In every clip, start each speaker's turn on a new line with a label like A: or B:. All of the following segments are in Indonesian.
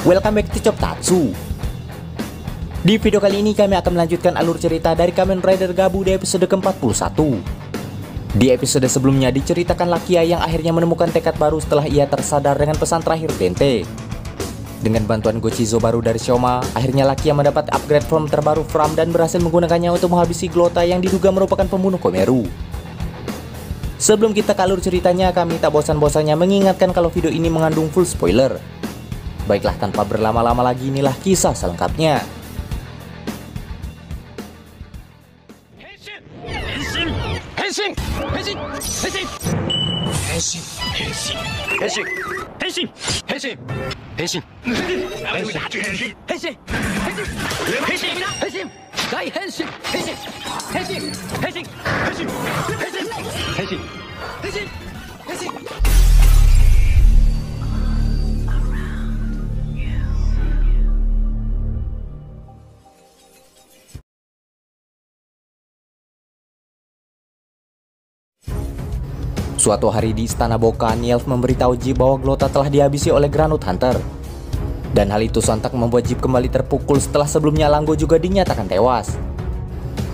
A: Welcome back to Choptatsu. Di video kali ini kami akan melanjutkan alur cerita dari Kamen Rider Gabu di episode ke-41. Di episode sebelumnya diceritakan Lakia yang akhirnya menemukan tekad baru setelah ia tersadar dengan pesan terakhir Dente. Dengan bantuan Gochizo baru dari Shoma, akhirnya Lakia mendapat upgrade form terbaru Fram dan berhasil menggunakannya untuk menghabisi Glota yang diduga merupakan pembunuh Komeru. Sebelum kita ke alur ceritanya, kami tak bosan-bosannya mengingatkan kalau video ini mengandung full spoiler. Baiklah, tanpa berlama-lama lagi, inilah kisah selengkapnya. Suatu hari di Istana Boka, Nielf memberitahu Jeep bahwa Glota telah dihabisi oleh Granut Hunter. Dan hal itu sontak membuat Jeep kembali terpukul setelah sebelumnya Langgo juga dinyatakan tewas.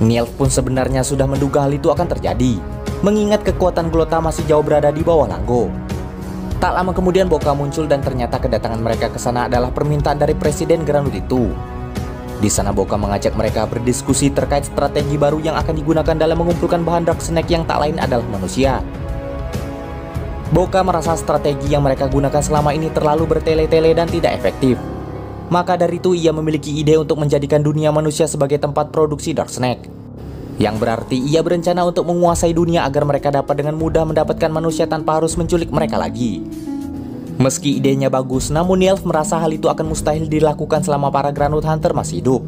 A: Nielf pun sebenarnya sudah menduga hal itu akan terjadi, mengingat kekuatan Glota masih jauh berada di bawah Langgo. Tak lama kemudian Boka muncul dan ternyata kedatangan mereka ke sana adalah permintaan dari Presiden Granut itu. Di sana Boka mengajak mereka berdiskusi terkait strategi baru yang akan digunakan dalam mengumpulkan bahan Dark Snake yang tak lain adalah manusia. Boka merasa strategi yang mereka gunakan selama ini terlalu bertele-tele dan tidak efektif. Maka dari itu ia memiliki ide untuk menjadikan dunia manusia sebagai tempat produksi Dark Snake. Yang berarti ia berencana untuk menguasai dunia agar mereka dapat dengan mudah mendapatkan manusia tanpa harus menculik mereka lagi. Meski idenya bagus, namun Nielf merasa hal itu akan mustahil dilakukan selama para Granut Hunter masih hidup.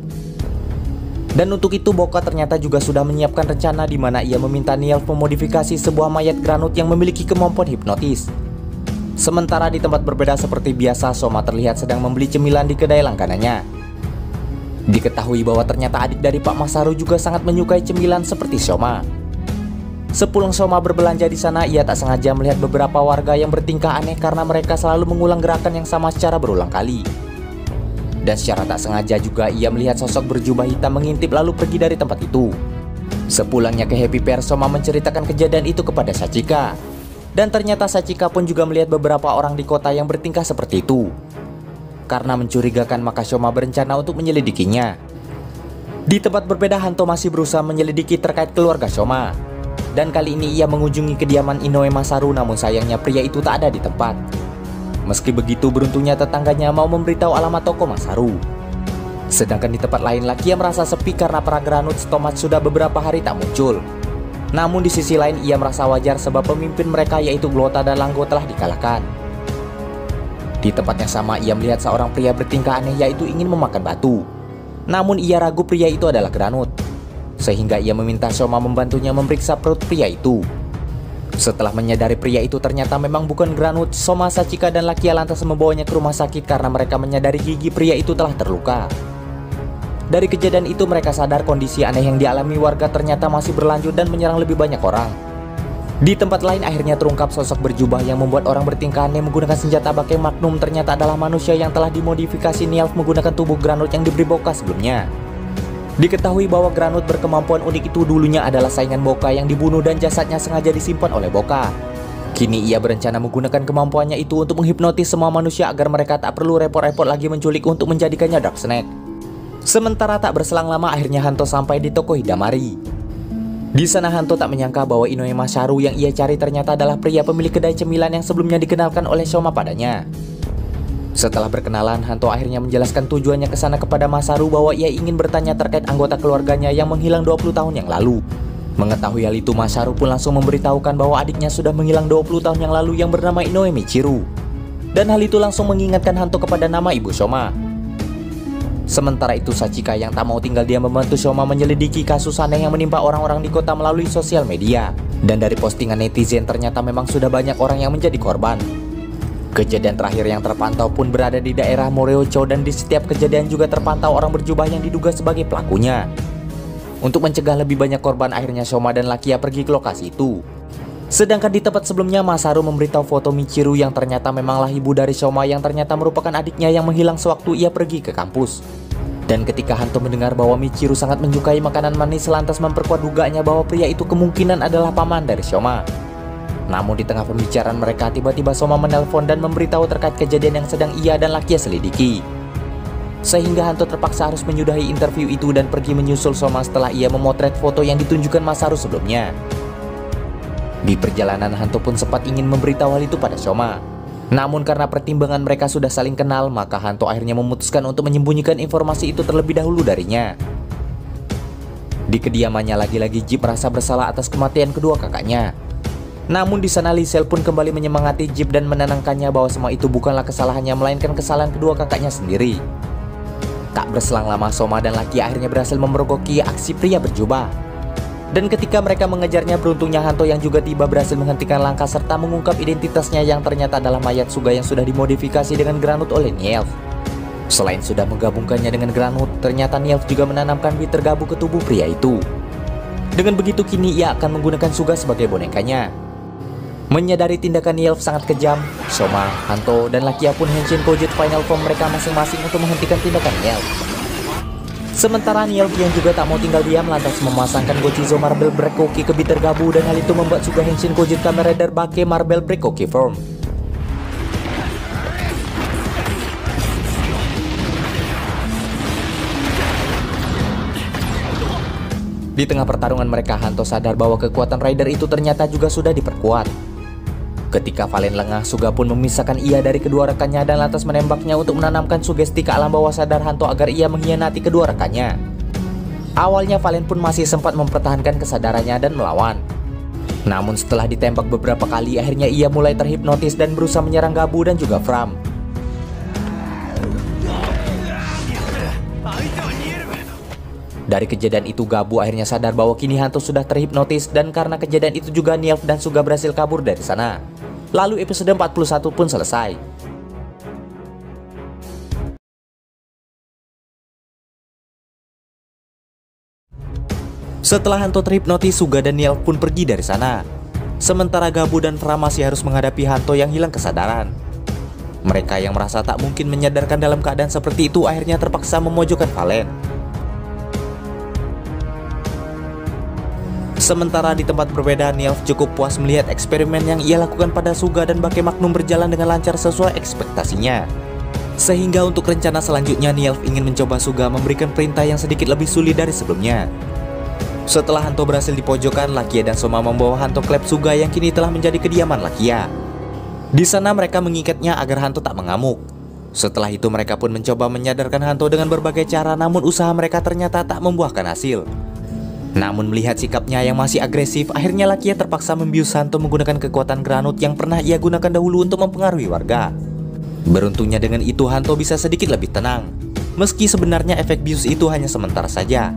A: Dan untuk itu Boka ternyata juga sudah menyiapkan rencana di mana ia meminta Nielf memodifikasi sebuah mayat Granut yang memiliki kemampuan hipnotis. Sementara di tempat berbeda seperti biasa, Soma terlihat sedang membeli cemilan di kedai langganannya. Diketahui bahwa ternyata adik dari Pak Masaru juga sangat menyukai cemilan seperti Soma. Sepulang Soma berbelanja di sana, ia tak sengaja melihat beberapa warga yang bertingkah aneh karena mereka selalu mengulang gerakan yang sama secara berulang kali. Dan secara tak sengaja juga ia melihat sosok berjubah hitam mengintip lalu pergi dari tempat itu. Sepulangnya ke Happy Pear, Soma menceritakan kejadian itu kepada Sachika. Dan ternyata Sachika pun juga melihat beberapa orang di kota yang bertingkah seperti itu. Karena mencurigakan maka Soma berencana untuk menyelidikinya. Di tempat berbeda, Hanto masih berusaha menyelidiki terkait keluarga Soma. Dan kali ini ia mengunjungi kediaman Inoue Masaru, namun sayangnya pria itu tak ada di tempat. Meski begitu, beruntungnya tetangganya mau memberitahu alamat toko Masaru. Sedangkan di tempat lain, Lakia merasa sepi karena para Granut Stomat sudah beberapa hari tak muncul. Namun di sisi lain ia merasa wajar sebab pemimpin mereka yaitu Glota dan Langgo telah dikalahkan. Di tempat yang sama ia melihat seorang pria bertingkah aneh yaitu ingin memakan batu. Namun ia ragu pria itu adalah Granut. Sehingga ia meminta Soma membantunya memeriksa perut pria itu. Setelah menyadari pria itu ternyata memang bukan Granut, Soma, Sachika, dan Lakia lantas membawanya ke rumah sakit karena mereka menyadari gigi pria itu telah terluka. Dari kejadian itu mereka sadar kondisi aneh yang dialami warga ternyata masih berlanjut dan menyerang lebih banyak orang. Di tempat lain akhirnya terungkap sosok berjubah yang membuat orang bertingkah aneh menggunakan senjata bake Magnum ternyata adalah manusia yang telah dimodifikasi Nielf menggunakan tubuh Granut yang diberi Boka sebelumnya. Diketahui bahwa Granut berkemampuan unik itu dulunya adalah saingan Boka yang dibunuh dan jasadnya sengaja disimpan oleh Boka. Kini ia berencana menggunakan kemampuannya itu untuk menghipnotis semua manusia agar mereka tak perlu repot-repot lagi menculik untuk menjadikannya Dark Snake. Sementara tak berselang lama akhirnya Hanto sampai di toko Hidamari. Di sana Hanto tak menyangka bahwa Inoue Masaru yang ia cari ternyata adalah pria pemilik kedai cemilan yang sebelumnya dikenalkan oleh Shoma padanya. Setelah berkenalan, Hanto akhirnya menjelaskan tujuannya ke sana kepada Masaru bahwa ia ingin bertanya terkait anggota keluarganya yang menghilang 20 tahun yang lalu. Mengetahui hal itu, Masaru pun langsung memberitahukan bahwa adiknya sudah menghilang 20 tahun yang lalu yang bernama Inoue Michiru. Dan hal itu langsung mengingatkan Hanto kepada nama ibu Shoma. Sementara itu Sachika yang tak mau tinggal diam membantu Shoma menyelidiki kasus aneh yang menimpa orang-orang di kota melalui sosial media. Dan dari postingan netizen ternyata memang sudah banyak orang yang menjadi korban. Kejadian terakhir yang terpantau pun berada di daerah Moriocho dan di setiap kejadian juga terpantau orang berjubah yang diduga sebagai pelakunya. Untuk mencegah lebih banyak korban, akhirnya Shoma dan Lakia pergi ke lokasi itu. Sedangkan di tempat sebelumnya, Masaru memberitahu foto Michiru yang ternyata memanglah ibu dari Soma yang ternyata merupakan adiknya yang menghilang sewaktu ia pergi ke kampus. Dan ketika Hanto mendengar bahwa Michiru sangat menyukai makanan manis, lantas memperkuat dugaannya bahwa pria itu kemungkinan adalah paman dari Soma. Namun di tengah pembicaraan mereka, tiba-tiba Soma menelpon dan memberitahu terkait kejadian yang sedang ia dan Lakia selidiki. Sehingga Hanto terpaksa harus menyudahi interview itu dan pergi menyusul Soma setelah ia memotret foto yang ditunjukkan Masaru sebelumnya. Di perjalanan, Hanto pun sempat ingin memberitahu hal itu pada Soma. Namun karena pertimbangan mereka sudah saling kenal, maka Hanto akhirnya memutuskan untuk menyembunyikan informasi itu terlebih dahulu darinya. Di kediamannya, lagi-lagi Jeep merasa bersalah atas kematian kedua kakaknya. Namun di sana Lisel pun kembali menyemangati Jeep dan menenangkannya bahwa semua itu bukanlah kesalahannya, melainkan kesalahan kedua kakaknya sendiri. Tak berselang lama, Soma dan Lakia akhirnya berhasil memergoki aksi pria berjubah. Dan ketika mereka mengejarnya, beruntungnya Hanto yang juga tiba berhasil menghentikan langkah serta mengungkap identitasnya yang ternyata adalah mayat Suga yang sudah dimodifikasi dengan granut oleh Nielf. Selain sudah menggabungkannya dengan granut, ternyata Nielf juga menanamkan bit tergabu ke tubuh pria itu. Dengan begitu, kini ia akan menggunakan Suga sebagai bonekanya. Menyadari tindakan Nielf sangat kejam, Soma, Hanto, dan Lakia pun Henshin Kojut final form mereka masing-masing untuk menghentikan tindakan Nielf. Sementara Nielf yang juga tak mau tinggal diam, lantas memasangkan Gochizo Marble Break Koki ke bit tergabu, dan hal itu membuat Suga Henshin Kojut Kamen Rider Bake Marble Break Koki form. Di tengah pertarungan mereka, Hanto sadar bahwa kekuatan Rider itu ternyata juga sudah diperkuat. Ketika Valen lengah, Suga pun memisahkan ia dari kedua rekannya dan lantas menembaknya untuk menanamkan sugesti ke alam bawah sadar Hanto agar ia mengkhianati kedua rekannya. Awalnya Valen pun masih sempat mempertahankan kesadarannya dan melawan. Namun setelah ditembak beberapa kali, akhirnya ia mulai terhipnotis dan berusaha menyerang Gabu dan juga Fram. Dari kejadian itu, Gabu akhirnya sadar bahwa kini Hanto sudah terhipnotis, dan karena kejadian itu juga Nielf dan Suga berhasil kabur dari sana. Lalu episode 41 pun selesai. Setelah Hanto terhipnotis, Suga dan Nielf pun pergi dari sana. Sementara Gabu dan Fram masih harus menghadapi Hanto yang hilang kesadaran. Mereka yang merasa tak mungkin menyadarkan dalam keadaan seperti itu akhirnya terpaksa memojokkan Valen. Sementara di tempat berbeda, Nielf cukup puas melihat eksperimen yang ia lakukan pada Suga dan Bake Magnum berjalan dengan lancar sesuai ekspektasinya. Sehingga untuk rencana selanjutnya, Nielf ingin mencoba Suga memberikan perintah yang sedikit lebih sulit dari sebelumnya. Setelah Hanto berhasil dipojokkan, Lakia dan Soma membawa Hanto ke lab Suga yang kini telah menjadi kediaman Lakia. Di sana mereka mengikatnya agar Hanto tak mengamuk. Setelah itu mereka pun mencoba menyadarkan Hanto dengan berbagai cara, namun usaha mereka ternyata tak membuahkan hasil. Namun melihat sikapnya yang masih agresif, akhirnya Lakia terpaksa membius Hanto menggunakan kekuatan granut yang pernah ia gunakan dahulu untuk mempengaruhi warga. Beruntungnya dengan itu Hanto bisa sedikit lebih tenang, meski sebenarnya efek bius itu hanya sementara saja.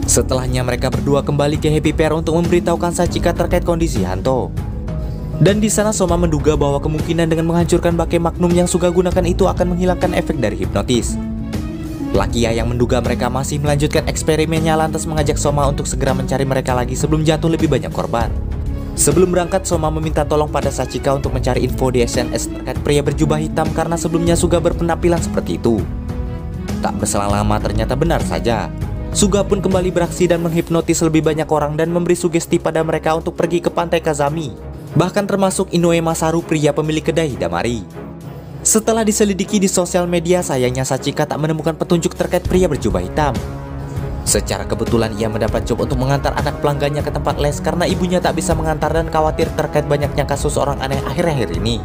A: Setelahnya mereka berdua kembali ke Happy Pair untuk memberitahukan Sachika terkait kondisi Hanto. Dan di sana Soma menduga bahwa kemungkinan dengan menghancurkan Bake Magnum yang Suga gunakan itu akan menghilangkan efek dari hipnotis. Lakia yang menduga mereka masih melanjutkan eksperimennya lantas mengajak Soma untuk segera mencari mereka lagi sebelum jatuh lebih banyak korban. Sebelum berangkat, Soma meminta tolong pada Sachika untuk mencari info di SNS terkait pria berjubah hitam karena sebelumnya Suga berpenampilan seperti itu. Tak berselang lama ternyata benar saja. Suga pun kembali beraksi dan menghipnotis lebih banyak orang dan memberi sugesti pada mereka untuk pergi ke pantai Kazami. Bahkan termasuk Inoue Masaru, pria pemilik kedai Hidamari. Setelah diselidiki di sosial media, sayangnya Sachika tak menemukan petunjuk terkait pria berjubah hitam. Secara kebetulan ia mendapat job untuk mengantar anak pelanggannya ke tempat les karena ibunya tak bisa mengantar dan khawatir terkait banyaknya kasus orang aneh akhir-akhir ini.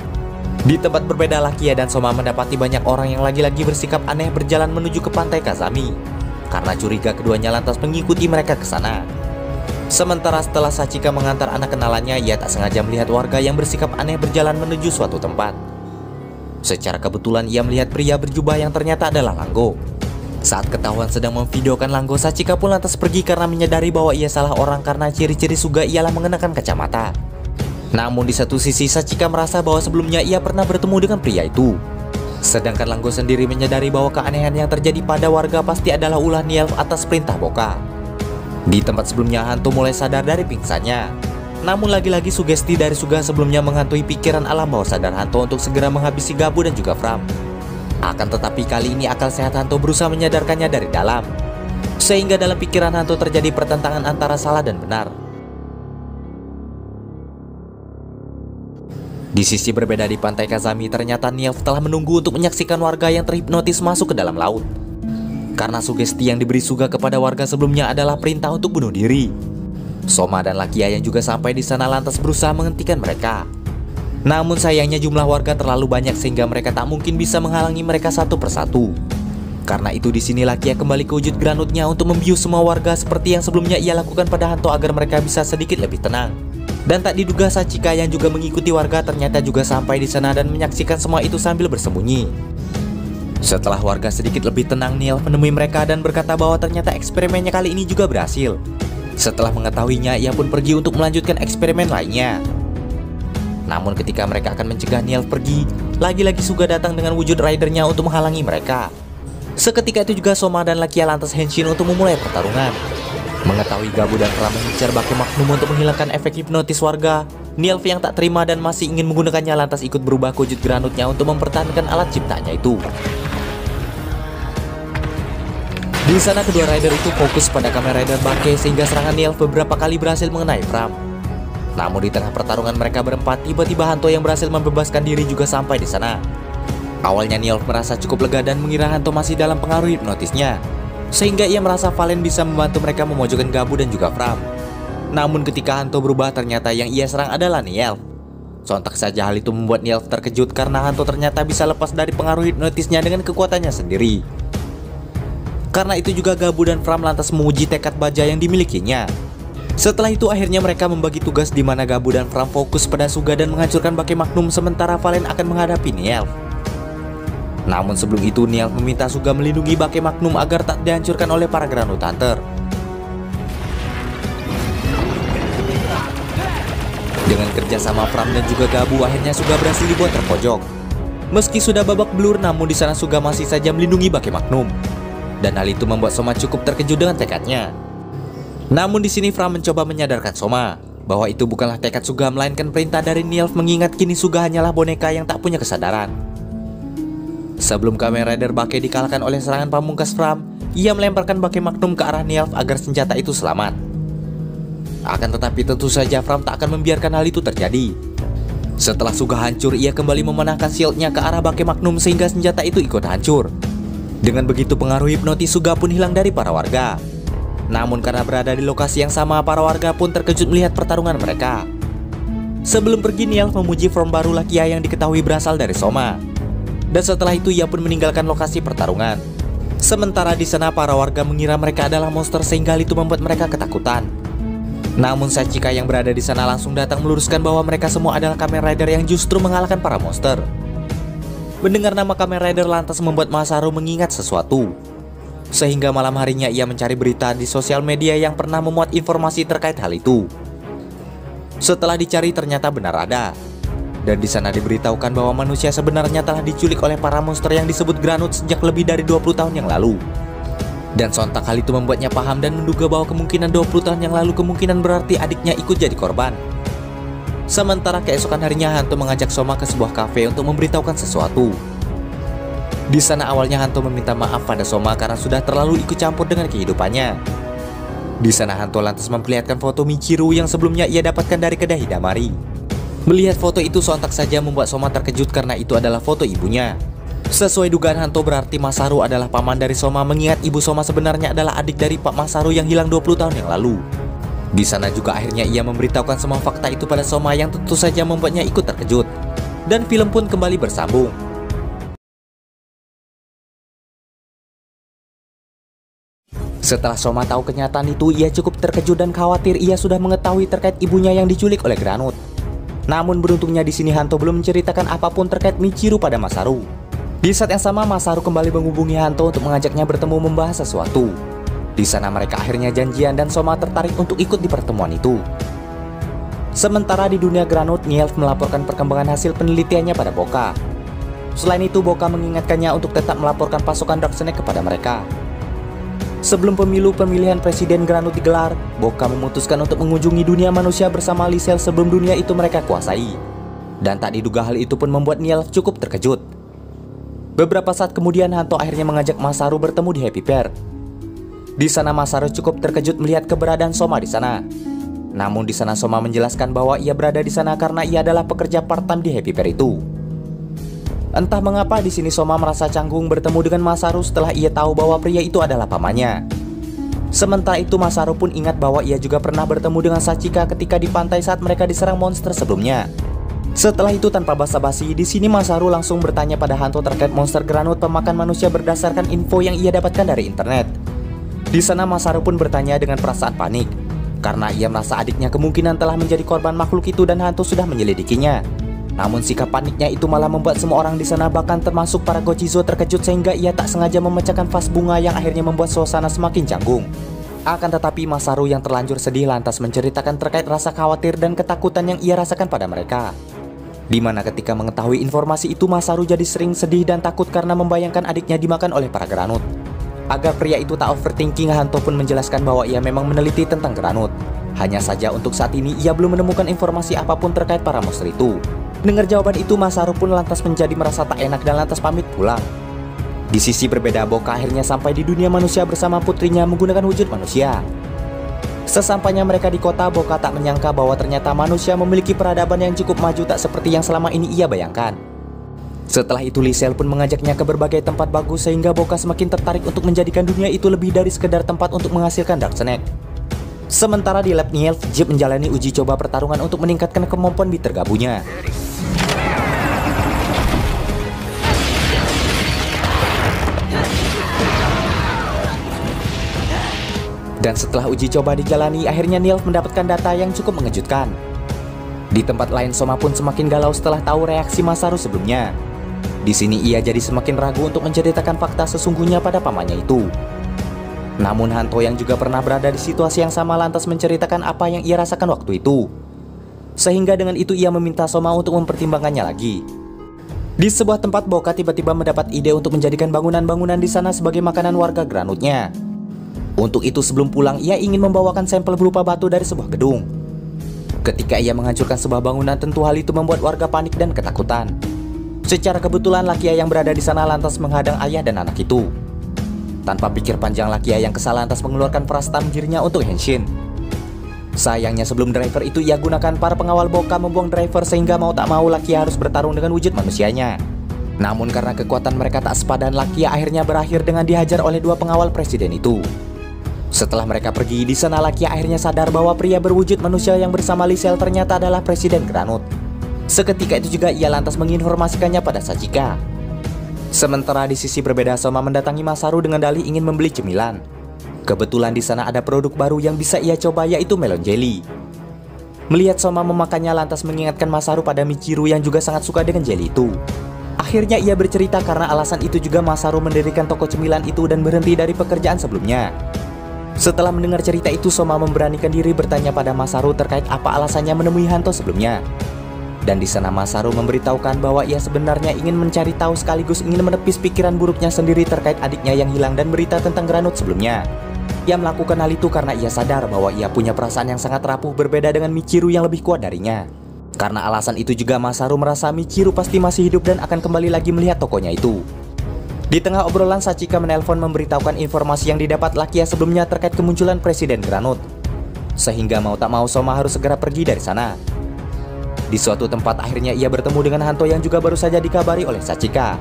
A: Di tempat berbeda, Lakia dan Soma mendapati banyak orang yang lagi-lagi bersikap aneh berjalan menuju ke pantai Kazami. Karena curiga, keduanya lantas mengikuti mereka ke sana. Sementara setelah Sachika mengantar anak kenalannya, ia tak sengaja melihat warga yang bersikap aneh berjalan menuju suatu tempat. Secara kebetulan ia melihat pria berjubah yang ternyata adalah Langgo. Saat ketahuan sedang memvideokan Langgo, Sachika pun lantas pergi karena menyadari bahwa ia salah orang karena ciri-ciri Suga ialah mengenakan kacamata. Namun di satu sisi Sachika merasa bahwa sebelumnya ia pernah bertemu dengan pria itu. Sedangkan Langgo sendiri menyadari bahwa keanehan yang terjadi pada warga pasti adalah ulah Nielf atas perintah Boka. Di tempat sebelumnya, Hanto mulai sadar dari pingsannya. Namun lagi-lagi sugesti dari Suga sebelumnya menghantui pikiran alam bawah sadar Hanto untuk segera menghabisi Gabu dan juga Fram. Akan tetapi kali ini akal sehat Hanto berusaha menyadarkannya dari dalam. Sehingga dalam pikiran Hanto terjadi pertentangan antara salah dan benar. Di sisi berbeda di pantai Kazami, ternyata Nilf telah menunggu untuk menyaksikan warga yang terhipnotis masuk ke dalam laut. Karena sugesti yang diberi Suga kepada warga sebelumnya adalah perintah untuk bunuh diri. Soma dan Lakia yang juga sampai di sana lantas berusaha menghentikan mereka. Namun sayangnya jumlah warga terlalu banyak sehingga mereka tak mungkin bisa menghalangi mereka satu persatu. Karena itu di sini Lakia kembali ke wujud granutnya untuk membius semua warga seperti yang sebelumnya ia lakukan pada Hanto agar mereka bisa sedikit lebih tenang. Dan tak diduga Sachika yang juga mengikuti warga ternyata juga sampai di sana dan menyaksikan semua itu sambil bersembunyi. Setelah warga sedikit lebih tenang, Nilf menemui mereka dan berkata bahwa ternyata eksperimennya kali ini juga berhasil. Setelah mengetahuinya, ia pun pergi untuk melanjutkan eksperimen lainnya. Namun ketika mereka akan mencegah Nilf pergi, lagi-lagi Suga datang dengan wujud ridernya untuk menghalangi mereka. Seketika itu juga Soma dan Lakia lantas henshin untuk memulai pertarungan. Mengetahui Gabu dan Fram mengincar Bake Magnum untuk menghilangkan efek hipnotis warga, Nilf yang tak terima dan masih ingin menggunakannya lantas ikut berubah ke wujud granutnya untuk mempertahankan alat ciptaannya itu. Di sana kedua rider itu fokus pada Kamen Rider Bake sehingga serangan Nilf beberapa kali berhasil mengenai Fram. Namun di tengah pertarungan mereka berempat, tiba-tiba Hanto yang berhasil membebaskan diri juga sampai di sana. Awalnya Nilf merasa cukup lega dan mengira Hanto masih dalam pengaruh hipnotisnya, sehingga ia merasa Valen bisa membantu mereka memojokkan Gabu dan juga Fram. Namun ketika Hanto berubah, ternyata yang ia serang adalah Nilf. Sontak saja hal itu membuat Nilf terkejut karena Hanto ternyata bisa lepas dari pengaruh hipnotisnya dengan kekuatannya sendiri. Karena itu juga Gabu dan Fram lantas menguji tekad baja yang dimilikinya. Setelah itu akhirnya mereka membagi tugas di mana Gabu dan Fram fokus pada Suga dan menghancurkan Bake Magnum sementara Valen akan menghadapi Nilf. Namun sebelum itu Nilf meminta Suga melindungi Bake Magnum agar tak dihancurkan oleh para Granut Hunter. Dengan kerjasama Fram dan juga Gabu, akhirnya Suga berhasil dibuat terpojok. Meski sudah babak belur, namun di sana Suga masih saja melindungi Bake Magnum. Dan hal itu membuat Soma cukup terkejut dengan tekadnya. Namun di sini Fram mencoba menyadarkan Soma bahwa itu bukanlah tekad Suga melainkan perintah dari Nilf, mengingat kini Suga hanyalah boneka yang tak punya kesadaran. Sebelum Kamen Rider Bake dikalahkan oleh serangan pamungkas Fram, ia melemparkan Bake Magnum ke arah Nilf agar senjata itu selamat. Akan tetapi tentu saja Fram tak akan membiarkan hal itu terjadi. Setelah Suga hancur, ia kembali memenangkan shieldnya ke arah Bake Magnum sehingga senjata itu ikut hancur. Dengan begitu pengaruh hipnotis Suga pun hilang dari para warga. Namun karena berada di lokasi yang sama, para warga pun terkejut melihat pertarungan mereka. Sebelum pergi, Nilf memuji form baru Lakia yang diketahui berasal dari Soma. Dan setelah itu ia pun meninggalkan lokasi pertarungan. Sementara di sana para warga mengira mereka adalah monster sehingga hal itu membuat mereka ketakutan. Namun Sachika yang berada di sana langsung datang meluruskan bahwa mereka semua adalah Kamen Rider yang justru mengalahkan para monster. Mendengar nama Kamen Rider lantas membuat Masaru mengingat sesuatu. Sehingga malam harinya ia mencari berita di sosial media yang pernah memuat informasi terkait hal itu. Setelah dicari ternyata benar ada. Dan di sana diberitahukan bahwa manusia sebenarnya telah diculik oleh para monster yang disebut Granut sejak lebih dari 20 tahun yang lalu. Dan sontak hal itu membuatnya paham dan menduga bahwa kemungkinan 20 tahun yang lalu kemungkinan berarti adiknya ikut jadi korban. Sementara keesokan harinya Hanto mengajak Soma ke sebuah kafe untuk memberitahukan sesuatu. Di sana awalnya Hanto meminta maaf pada Soma karena sudah terlalu ikut campur dengan kehidupannya. Di sana Hanto lantas memperlihatkan foto Michiru yang sebelumnya ia dapatkan dari kedai Hidamari. Melihat foto itu sontak saja membuat Soma terkejut karena itu adalah foto ibunya. Sesuai dugaan Hanto berarti Masaru adalah paman dari Soma, mengingat ibu Soma sebenarnya adalah adik dari Pak Masaru yang hilang 20 tahun yang lalu. Di sana juga akhirnya ia memberitahukan semua fakta itu pada Soma yang tentu saja membuatnya ikut terkejut. Dan film pun kembali bersambung. Setelah Soma tahu kenyataan itu, ia cukup terkejut dan khawatir ia sudah mengetahui terkait ibunya yang diculik oleh Granut. Namun beruntungnya di sini Hanto belum menceritakan apapun terkait Michiru pada Masaru. Di saat yang sama Masaru kembali menghubungi Hanto untuk mengajaknya bertemu membahas sesuatu. Di sana mereka akhirnya janjian dan Soma tertarik untuk ikut di pertemuan itu. Sementara di dunia Granut, Nilf melaporkan perkembangan hasil penelitiannya pada Boka. Selain itu, Boka mengingatkannya untuk tetap melaporkan pasukan Dark Snake kepada mereka. Sebelum pemilihan presiden Granut digelar, Boca memutuskan untuk mengunjungi dunia manusia bersama Lisel sebelum dunia itu mereka kuasai. Dan tak diduga hal itu pun membuat Nielf cukup terkejut. Beberapa saat kemudian Hanto akhirnya mengajak Masaru bertemu di Happy Fair. Di sana Masaru cukup terkejut melihat keberadaan Soma di sana. Namun di sana Soma menjelaskan bahwa ia berada di sana karena ia adalah pekerja part-time di Happy Fair itu. Entah mengapa di sini Soma merasa canggung bertemu dengan Masaru setelah ia tahu bahwa pria itu adalah pamannya. Sementara itu Masaru pun ingat bahwa ia juga pernah bertemu dengan Sachika ketika di pantai saat mereka diserang monster sebelumnya. Setelah itu tanpa basa-basi, di sini Masaru langsung bertanya pada Hanto terkait monster Granut pemakan manusia berdasarkan info yang ia dapatkan dari internet. Di sana Masaru pun bertanya dengan perasaan panik karena ia merasa adiknya kemungkinan telah menjadi korban makhluk itu dan Hanto sudah menyelidikinya. Namun sikap paniknya itu malah membuat semua orang di sana bahkan termasuk para Gochizo terkejut sehingga ia tak sengaja memecahkan vas bunga yang akhirnya membuat suasana semakin canggung. Akan tetapi Masaru yang terlanjur sedih lantas menceritakan terkait rasa khawatir dan ketakutan yang ia rasakan pada mereka. Dimana ketika mengetahui informasi itu Masaru jadi sering sedih dan takut karena membayangkan adiknya dimakan oleh para Granut. Agar pria itu tak overthinking, Hanto pun menjelaskan bahwa ia memang meneliti tentang Granut. Hanya saja untuk saat ini ia belum menemukan informasi apapun terkait para monster itu. Dengar jawaban itu Masaru pun lantas menjadi merasa tak enak dan lantas pamit pulang. Di sisi berbeda Boca akhirnya sampai di dunia manusia bersama putrinya menggunakan wujud manusia. Sesampainya mereka di kota, Boca tak menyangka bahwa ternyata manusia memiliki peradaban yang cukup maju tak seperti yang selama ini ia bayangkan. Setelah itu Lisel pun mengajaknya ke berbagai tempat bagus sehingga Boca semakin tertarik untuk menjadikan dunia itu lebih dari sekedar tempat untuk menghasilkan Dark Snack. Sementara di lab Nielf, Jeep menjalani uji coba pertarungan untuk meningkatkan kemampuan Bitter Gabunya. Dan setelah uji coba dijalani, akhirnya Nielf mendapatkan data yang cukup mengejutkan. Di tempat lain Soma pun semakin galau setelah tahu reaksi Masaru sebelumnya. Di sini ia jadi semakin ragu untuk menceritakan fakta sesungguhnya pada pamannya itu. Namun Hanto yang juga pernah berada di situasi yang sama lantas menceritakan apa yang ia rasakan waktu itu. Sehingga dengan itu ia meminta Soma untuk mempertimbangkannya lagi. Di sebuah tempat Boca tiba-tiba mendapat ide untuk menjadikan bangunan-bangunan di sana sebagai makanan warga Granutnya. Untuk itu sebelum pulang ia ingin membawakan sampel berupa batu dari sebuah gedung. Ketika ia menghancurkan sebuah bangunan tentu hal itu membuat warga panik dan ketakutan. Secara kebetulan Lakia yang berada di sana lantas menghadang ayah dan anak itu. Tanpa pikir panjang Lakia yang kesal lantas mengeluarkan frastam dirinya untuk Henshin. Sayangnya sebelum driver itu ia gunakan para pengawal Boca membuang driver sehingga mau tak mau Lakia harus bertarung dengan wujud manusianya. Namun karena kekuatan mereka tak sepadan Lakia akhirnya berakhir dengan dihajar oleh dua pengawal presiden itu. Setelah mereka pergi, di sana Lakia akhirnya sadar bahwa pria berwujud manusia yang bersama Lisel ternyata adalah Presiden Granut. Seketika itu juga ia lantas menginformasikannya pada Sachika. Sementara di sisi berbeda Soma mendatangi Masaru dengan dalih ingin membeli cemilan. Kebetulan di sana ada produk baru yang bisa ia coba yaitu melon jelly. Melihat Soma memakannya lantas mengingatkan Masaru pada Michiru yang juga sangat suka dengan jelly itu. Akhirnya ia bercerita karena alasan itu juga Masaru mendirikan toko cemilan itu dan berhenti dari pekerjaan sebelumnya. Setelah mendengar cerita itu Soma memberanikan diri bertanya pada Masaru terkait apa alasannya menemui Hanto sebelumnya. Dan di sana Masaru memberitahukan bahwa ia sebenarnya ingin mencari tahu sekaligus ingin menepis pikiran buruknya sendiri terkait adiknya yang hilang dan berita tentang Granut sebelumnya. Ia melakukan hal itu karena ia sadar bahwa ia punya perasaan yang sangat rapuh berbeda dengan Michiru yang lebih kuat darinya. Karena alasan itu juga Masaru merasa Michiru pasti masih hidup dan akan kembali lagi melihat tokonya itu. Di tengah obrolan Sachika menelpon memberitahukan informasi yang didapat Lakia sebelumnya terkait kemunculan Presiden Granut. Sehingga mau tak mau Soma harus segera pergi dari sana. Di suatu tempat akhirnya ia bertemu dengan Hanto yang juga baru saja dikabari oleh Sachika.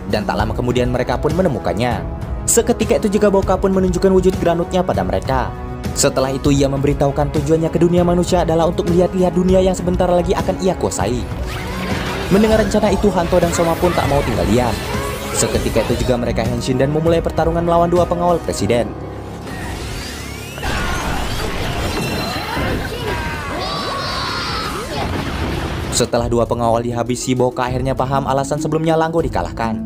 A: Dan tak lama kemudian mereka pun menemukannya. Seketika itu juga Boca pun menunjukkan wujud Granutnya pada mereka. Setelah itu ia memberitahukan tujuannya ke dunia manusia adalah untuk melihat-lihat dunia yang sebentar lagi akan ia kuasai. Mendengar rencana itu Hanto dan Soma pun tak mau tinggal diam. Seketika itu juga mereka henshin dan memulai pertarungan melawan dua pengawal presiden. Setelah dua pengawal dihabisi, Boca akhirnya paham alasan sebelumnya Langgo dikalahkan.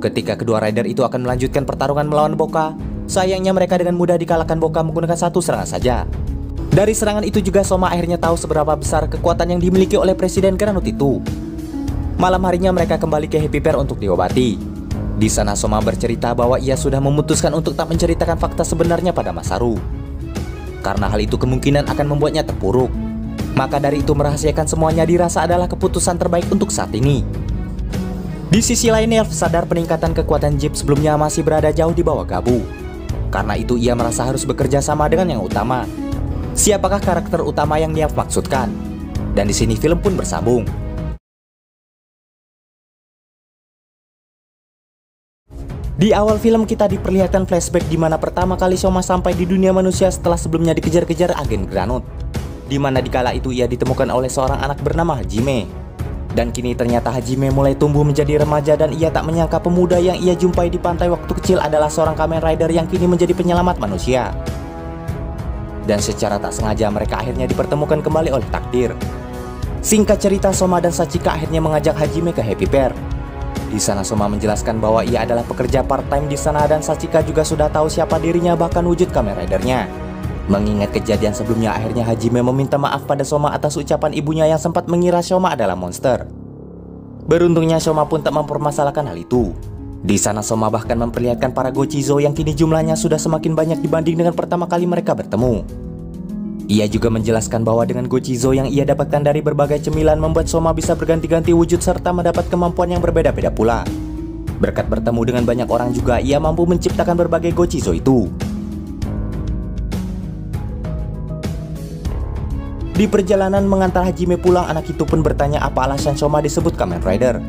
A: Ketika kedua rider itu akan melanjutkan pertarungan melawan Boca, sayangnya mereka dengan mudah dikalahkan Boca menggunakan satu serangan saja. Dari serangan itu juga Soma akhirnya tahu seberapa besar kekuatan yang dimiliki oleh Presiden Granut itu. Malam harinya mereka kembali ke Happy Fair untuk diobati. Di sana Soma bercerita bahwa ia sudah memutuskan untuk tak menceritakan fakta sebenarnya pada Masaru, karena hal itu kemungkinan akan membuatnya terpuruk. Maka dari itu merahasiakan semuanya dirasa adalah keputusan terbaik untuk saat ini. Di sisi lain, Elf sadar peningkatan kekuatan Jeep sebelumnya masih berada jauh di bawah Gabu. Karena itu ia merasa harus bekerja sama dengan yang utama. Siapakah karakter utama yang Elf maksudkan? Dan di sini film pun bersambung. Di awal film kita diperlihatkan flashback di mana pertama kali Soma sampai di dunia manusia setelah sebelumnya dikejar-kejar agen Granut. Di mana dikala itu ia ditemukan oleh seorang anak bernama Hajime. Dan kini ternyata Hajime mulai tumbuh menjadi remaja dan ia tak menyangka pemuda yang ia jumpai di pantai waktu kecil adalah seorang Kamen Rider yang kini menjadi penyelamat manusia. Dan secara tak sengaja mereka akhirnya dipertemukan kembali oleh takdir. Singkat cerita, Soma dan Sachika akhirnya mengajak Hajime ke Happy Pair. Di sana Soma menjelaskan bahwa ia adalah pekerja part-time di sana dan Sachika juga sudah tahu siapa dirinya bahkan wujud Kamen Rider-nya. Mengingat kejadian sebelumnya, akhirnya Hajime meminta maaf pada Soma atas ucapan ibunya yang sempat mengira Soma adalah monster. Beruntungnya Soma pun tak mempermasalahkan hal itu. Di sana Soma bahkan memperlihatkan para Gochizo yang kini jumlahnya sudah semakin banyak dibanding dengan pertama kali mereka bertemu. Ia juga menjelaskan bahwa dengan Gochizo yang ia dapatkan dari berbagai cemilan membuat Soma bisa berganti-ganti wujud serta mendapat kemampuan yang berbeda-beda pula. Berkat bertemu dengan banyak orang juga ia mampu menciptakan berbagai Gochizo itu. Di perjalanan mengantar Hajime pulang, anak itu pun bertanya apa alasan Soma disebut Kamen Rider.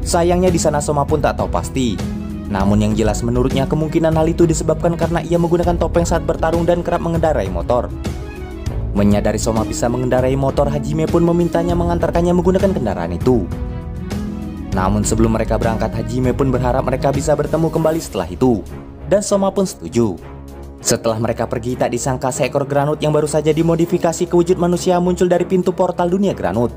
A: Sayangnya di sana Soma pun tak tahu pasti. Namun yang jelas menurutnya kemungkinan hal itu disebabkan karena ia menggunakan topeng saat bertarung dan kerap mengendarai motor. Menyadari Soma bisa mengendarai motor, Hajime pun memintanya mengantarkannya menggunakan kendaraan itu. Namun sebelum mereka berangkat, Hajime pun berharap mereka bisa bertemu kembali setelah itu. Dan Soma pun setuju. Setelah mereka pergi, tak disangka seekor Granut yang baru saja dimodifikasi ke wujud manusia muncul dari pintu portal dunia Granut.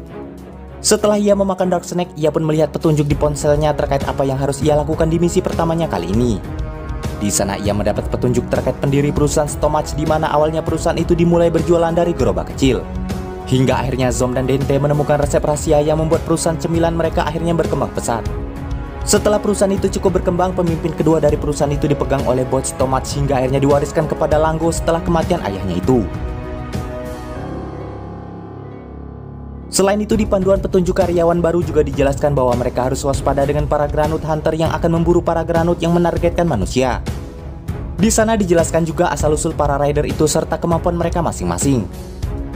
A: Setelah ia memakan Dark Snake, ia pun melihat petunjuk di ponselnya terkait apa yang harus ia lakukan di misi pertamanya kali ini. Di sana ia mendapat petunjuk terkait pendiri perusahaan Stomach di mana awalnya perusahaan itu dimulai berjualan dari gerobak kecil. Hingga akhirnya Zom dan Dente menemukan resep rahasia yang membuat perusahaan cemilan mereka akhirnya berkembang pesat. Setelah perusahaan itu cukup berkembang, pemimpin kedua dari perusahaan itu dipegang oleh bot Stomach hingga akhirnya diwariskan kepada Lango setelah kematian ayahnya itu. Selain itu, di panduan petunjuk karyawan baru juga dijelaskan bahwa mereka harus waspada dengan para Granut Hunter yang akan memburu para Granut yang menargetkan manusia. Di sana dijelaskan juga asal-usul para rider itu serta kemampuan mereka masing-masing.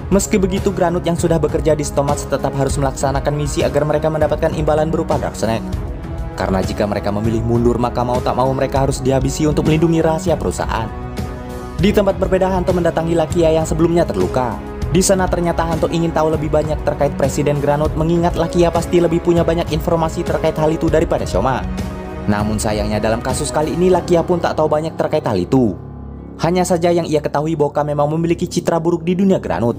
A: Meski begitu, Granut yang sudah bekerja di Stomach tetap harus melaksanakan misi agar mereka mendapatkan imbalan berupa Dark Snake. Karena jika mereka memilih mundur, maka mau tak mau mereka harus dihabisi untuk melindungi rahasia perusahaan. Di tempat berbeda, Hanto mendatangi Lakia yang sebelumnya terluka. Di sana ternyata Hanto ingin tahu lebih banyak terkait Presiden Granut, mengingat Lakia pasti lebih punya banyak informasi terkait hal itu daripada Soma. Namun sayangnya dalam kasus kali ini Lakia pun tak tahu banyak terkait hal itu. Hanya saja yang ia ketahui Boka memang memiliki citra buruk di dunia Granut.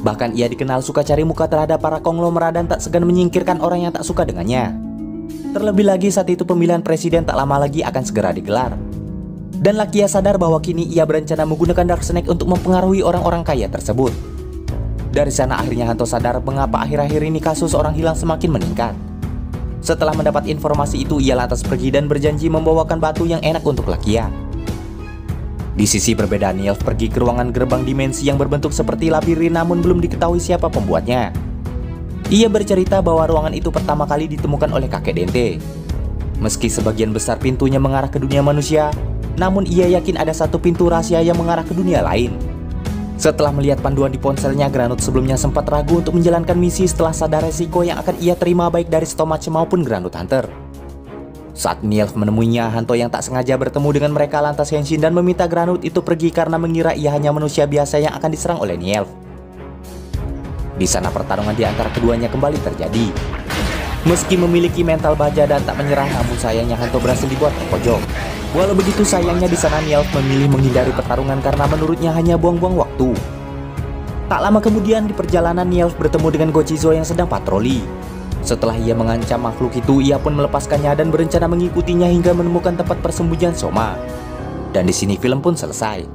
A: Bahkan ia dikenal suka cari muka terhadap para konglomerat dan tak segan menyingkirkan orang yang tak suka dengannya. Terlebih lagi saat itu pemilihan presiden tak lama lagi akan segera digelar. Dan Lakia sadar bahwa kini ia berencana menggunakan Dark Snake untuk mempengaruhi orang-orang kaya tersebut. Dari sana akhirnya Hanto sadar mengapa akhir-akhir ini kasus orang hilang semakin meningkat. Setelah mendapat informasi itu, ia lantas pergi dan berjanji membawakan batu yang enak untuk Lakia. Di sisi berbeda, Nilf pergi ke ruangan gerbang dimensi yang berbentuk seperti labirin namun belum diketahui siapa pembuatnya. Ia bercerita bahwa ruangan itu pertama kali ditemukan oleh kakek Dente. Meski sebagian besar pintunya mengarah ke dunia manusia, namun ia yakin ada satu pintu rahasia yang mengarah ke dunia lain. Setelah melihat panduan di ponselnya, Granut sebelumnya sempat ragu untuk menjalankan misi setelah sadar resiko yang akan ia terima baik dari Stomach maupun Granut Hunter. Saat Nilf menemuinya, Hanto yang tak sengaja bertemu dengan mereka lantas henshin dan meminta Granut itu pergi karena mengira ia hanya manusia biasa yang akan diserang oleh Nilf. Di sana pertarungan di antara keduanya kembali terjadi. Meski memiliki mental baja dan tak menyerah, namun sayangnya Hanto berhasil dibuat terpojok. Walau begitu, sayangnya di sana Nilf memilih menghindari pertarungan karena menurutnya hanya buang-buang waktu. Tak lama kemudian di perjalanan Nilf bertemu dengan Gochizo yang sedang patroli. Setelah ia mengancam makhluk itu, ia pun melepaskannya dan berencana mengikutinya hingga menemukan tempat persembunyian Soma. Dan di sini film pun selesai.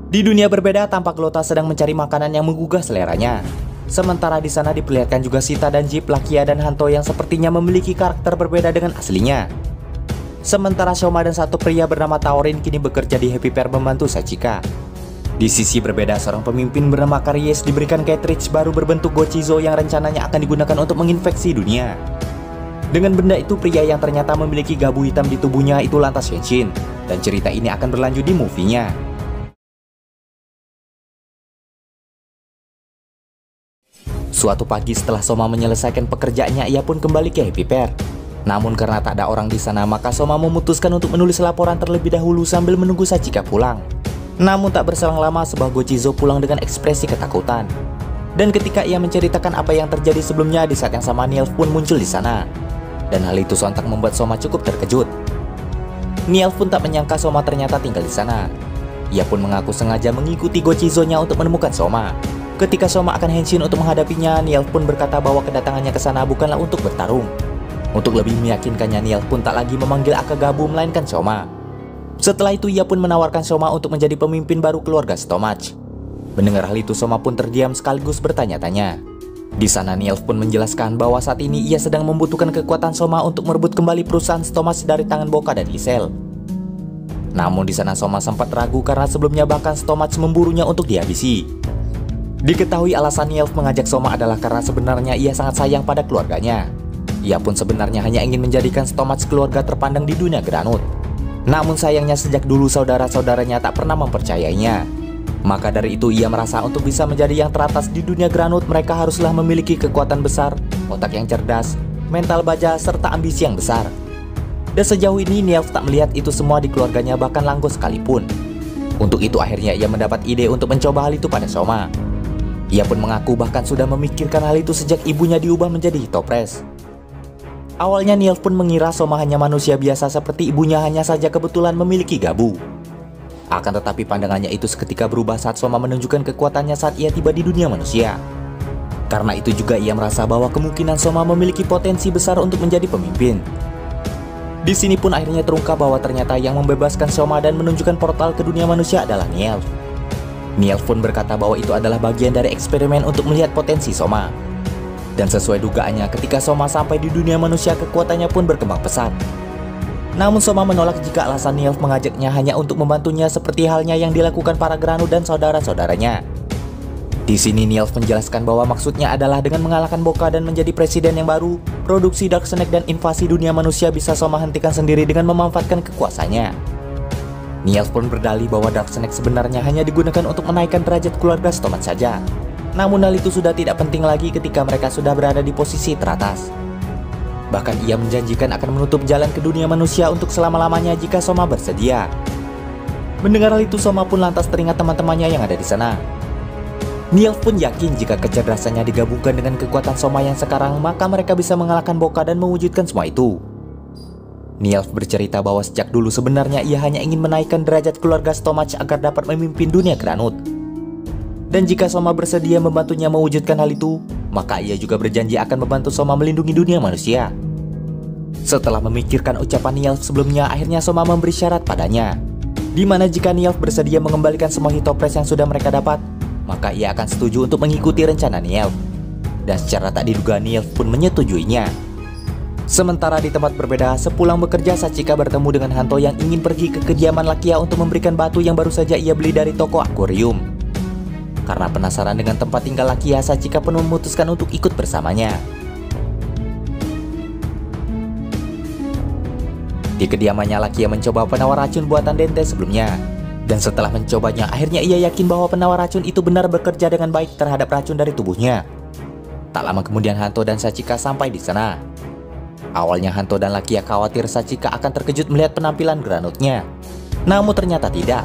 A: Di dunia berbeda, tampak Lota sedang mencari makanan yang menggugah seleranya. Sementara di sana diperlihatkan juga Sita dan Jeep, Lakia dan Hanto yang sepertinya memiliki karakter berbeda dengan aslinya. Sementara Soma dan satu pria bernama Taorin kini bekerja di Happy Pair membantu Sachika. Di sisi berbeda, seorang pemimpin bernama Karies diberikan cartridge baru berbentuk Gochizo yang rencananya akan digunakan untuk menginfeksi dunia. Dengan benda itu, pria yang ternyata memiliki gabu hitam di tubuhnya itu lantas Henshin, dan cerita ini akan berlanjut di movie-nya. Suatu pagi setelah Soma menyelesaikan pekerjaannya, ia pun kembali ke Happy Pair. Namun karena tak ada orang di sana, maka Soma memutuskan untuk menulis laporan terlebih dahulu sambil menunggu Sachika pulang. Namun tak berselang lama, sebuah Gochizo pulang dengan ekspresi ketakutan. Dan ketika ia menceritakan apa yang terjadi sebelumnya, di saat yang sama Nielf pun muncul di sana. Dan hal itu sontak membuat Soma cukup terkejut. Nielf pun tak menyangka Soma ternyata tinggal di sana. Ia pun mengaku sengaja mengikuti Gochizo-nya untuk menemukan Soma. Ketika Soma akan Henshin untuk menghadapinya, Nielf pun berkata bahwa kedatangannya ke sana bukanlah untuk bertarung. Untuk lebih meyakinkannya, Nielf pun tak lagi memanggil Akagabu melainkan Soma. Setelah itu ia pun menawarkan Soma untuk menjadi pemimpin baru keluarga Stomach. Mendengar hal itu, Soma pun terdiam sekaligus bertanya-tanya. Di sana Nielf pun menjelaskan bahwa saat ini ia sedang membutuhkan kekuatan Soma untuk merebut kembali perusahaan Stomach dari tangan Boka dan Lisel. Namun di sana Soma sempat ragu karena sebelumnya bahkan Stomach memburunya untuk dihabisi. Diketahui alasan Nielf mengajak Soma adalah karena sebenarnya ia sangat sayang pada keluarganya. Ia pun sebenarnya hanya ingin menjadikan Stomach keluarga terpandang di dunia Granut. Namun sayangnya sejak dulu saudara-saudaranya tak pernah mempercayainya. Maka dari itu ia merasa untuk bisa menjadi yang teratas di dunia Granut, mereka haruslah memiliki kekuatan besar, otak yang cerdas, mental baja, serta ambisi yang besar. Dan sejauh ini Nielf tak melihat itu semua di keluarganya, bahkan Langgo sekalipun. Untuk itu akhirnya ia mendapat ide untuk mencoba hal itu pada Soma. Ia pun mengaku bahkan sudah memikirkan hal itu sejak ibunya diubah menjadi Hitopres. Awalnya Nielf pun mengira Soma hanya manusia biasa seperti ibunya, hanya saja kebetulan memiliki gabu. Akan tetapi pandangannya itu seketika berubah saat Soma menunjukkan kekuatannya saat ia tiba di dunia manusia. Karena itu juga ia merasa bahwa kemungkinan Soma memiliki potensi besar untuk menjadi pemimpin. Di sini pun akhirnya terungkap bahwa ternyata yang membebaskan Soma dan menunjukkan portal ke dunia manusia adalah Nielf. Nielf pun berkata bahwa itu adalah bagian dari eksperimen untuk melihat potensi Soma. Dan sesuai dugaannya, ketika Soma sampai di dunia manusia, kekuatannya pun berkembang pesat. Namun Soma menolak jika alasan Nielf mengajaknya hanya untuk membantunya seperti halnya yang dilakukan para Granut dan saudara-saudaranya. Di sini Nielf menjelaskan bahwa maksudnya adalah dengan mengalahkan Boka dan menjadi presiden yang baru, produksi Dark Snake dan invasi dunia manusia bisa Soma hentikan sendiri dengan memanfaatkan kekuasaannya. Nielf pun berdalih bahwa Dark Snake sebenarnya hanya digunakan untuk menaikkan derajat keluarga Stomach saja. Namun hal itu sudah tidak penting lagi ketika mereka sudah berada di posisi teratas. Bahkan ia menjanjikan akan menutup jalan ke dunia manusia untuk selama-lamanya jika Soma bersedia. Mendengar hal itu, Soma pun lantas teringat teman-temannya yang ada di sana. Nielf pun yakin jika kecerdasannya digabungkan dengan kekuatan Soma yang sekarang, maka mereka bisa mengalahkan Boka dan mewujudkan semua itu. Nielf bercerita bahwa sejak dulu sebenarnya ia hanya ingin menaikkan derajat keluarga Stomach agar dapat memimpin dunia Granut. Dan jika Soma bersedia membantunya mewujudkan hal itu, maka ia juga berjanji akan membantu Soma melindungi dunia manusia. Setelah memikirkan ucapan Nielf sebelumnya, akhirnya Soma memberi syarat padanya, di mana jika Nielf bersedia mengembalikan semua Hitopres yang sudah mereka dapat, maka ia akan setuju untuk mengikuti rencana Nielf. Dan secara tak diduga Nielf pun menyetujuinya. Sementara di tempat berbeda, sepulang bekerja Sachika bertemu dengan Hanto yang ingin pergi ke kediaman Lakia untuk memberikan batu yang baru saja ia beli dari toko akuarium. Karena penasaran dengan tempat tinggal Lakia, Sachika pun memutuskan untuk ikut bersamanya. Di kediamannya, Lakia mencoba penawar racun buatan Dente sebelumnya. Dan setelah mencobanya, akhirnya ia yakin bahwa penawar racun itu benar bekerja dengan baik terhadap racun dari tubuhnya. Tak lama kemudian Hanto dan Sachika sampai di sana. Awalnya Hanto dan Lakia khawatir Sachika akan terkejut melihat penampilan Granutnya. Namun ternyata tidak.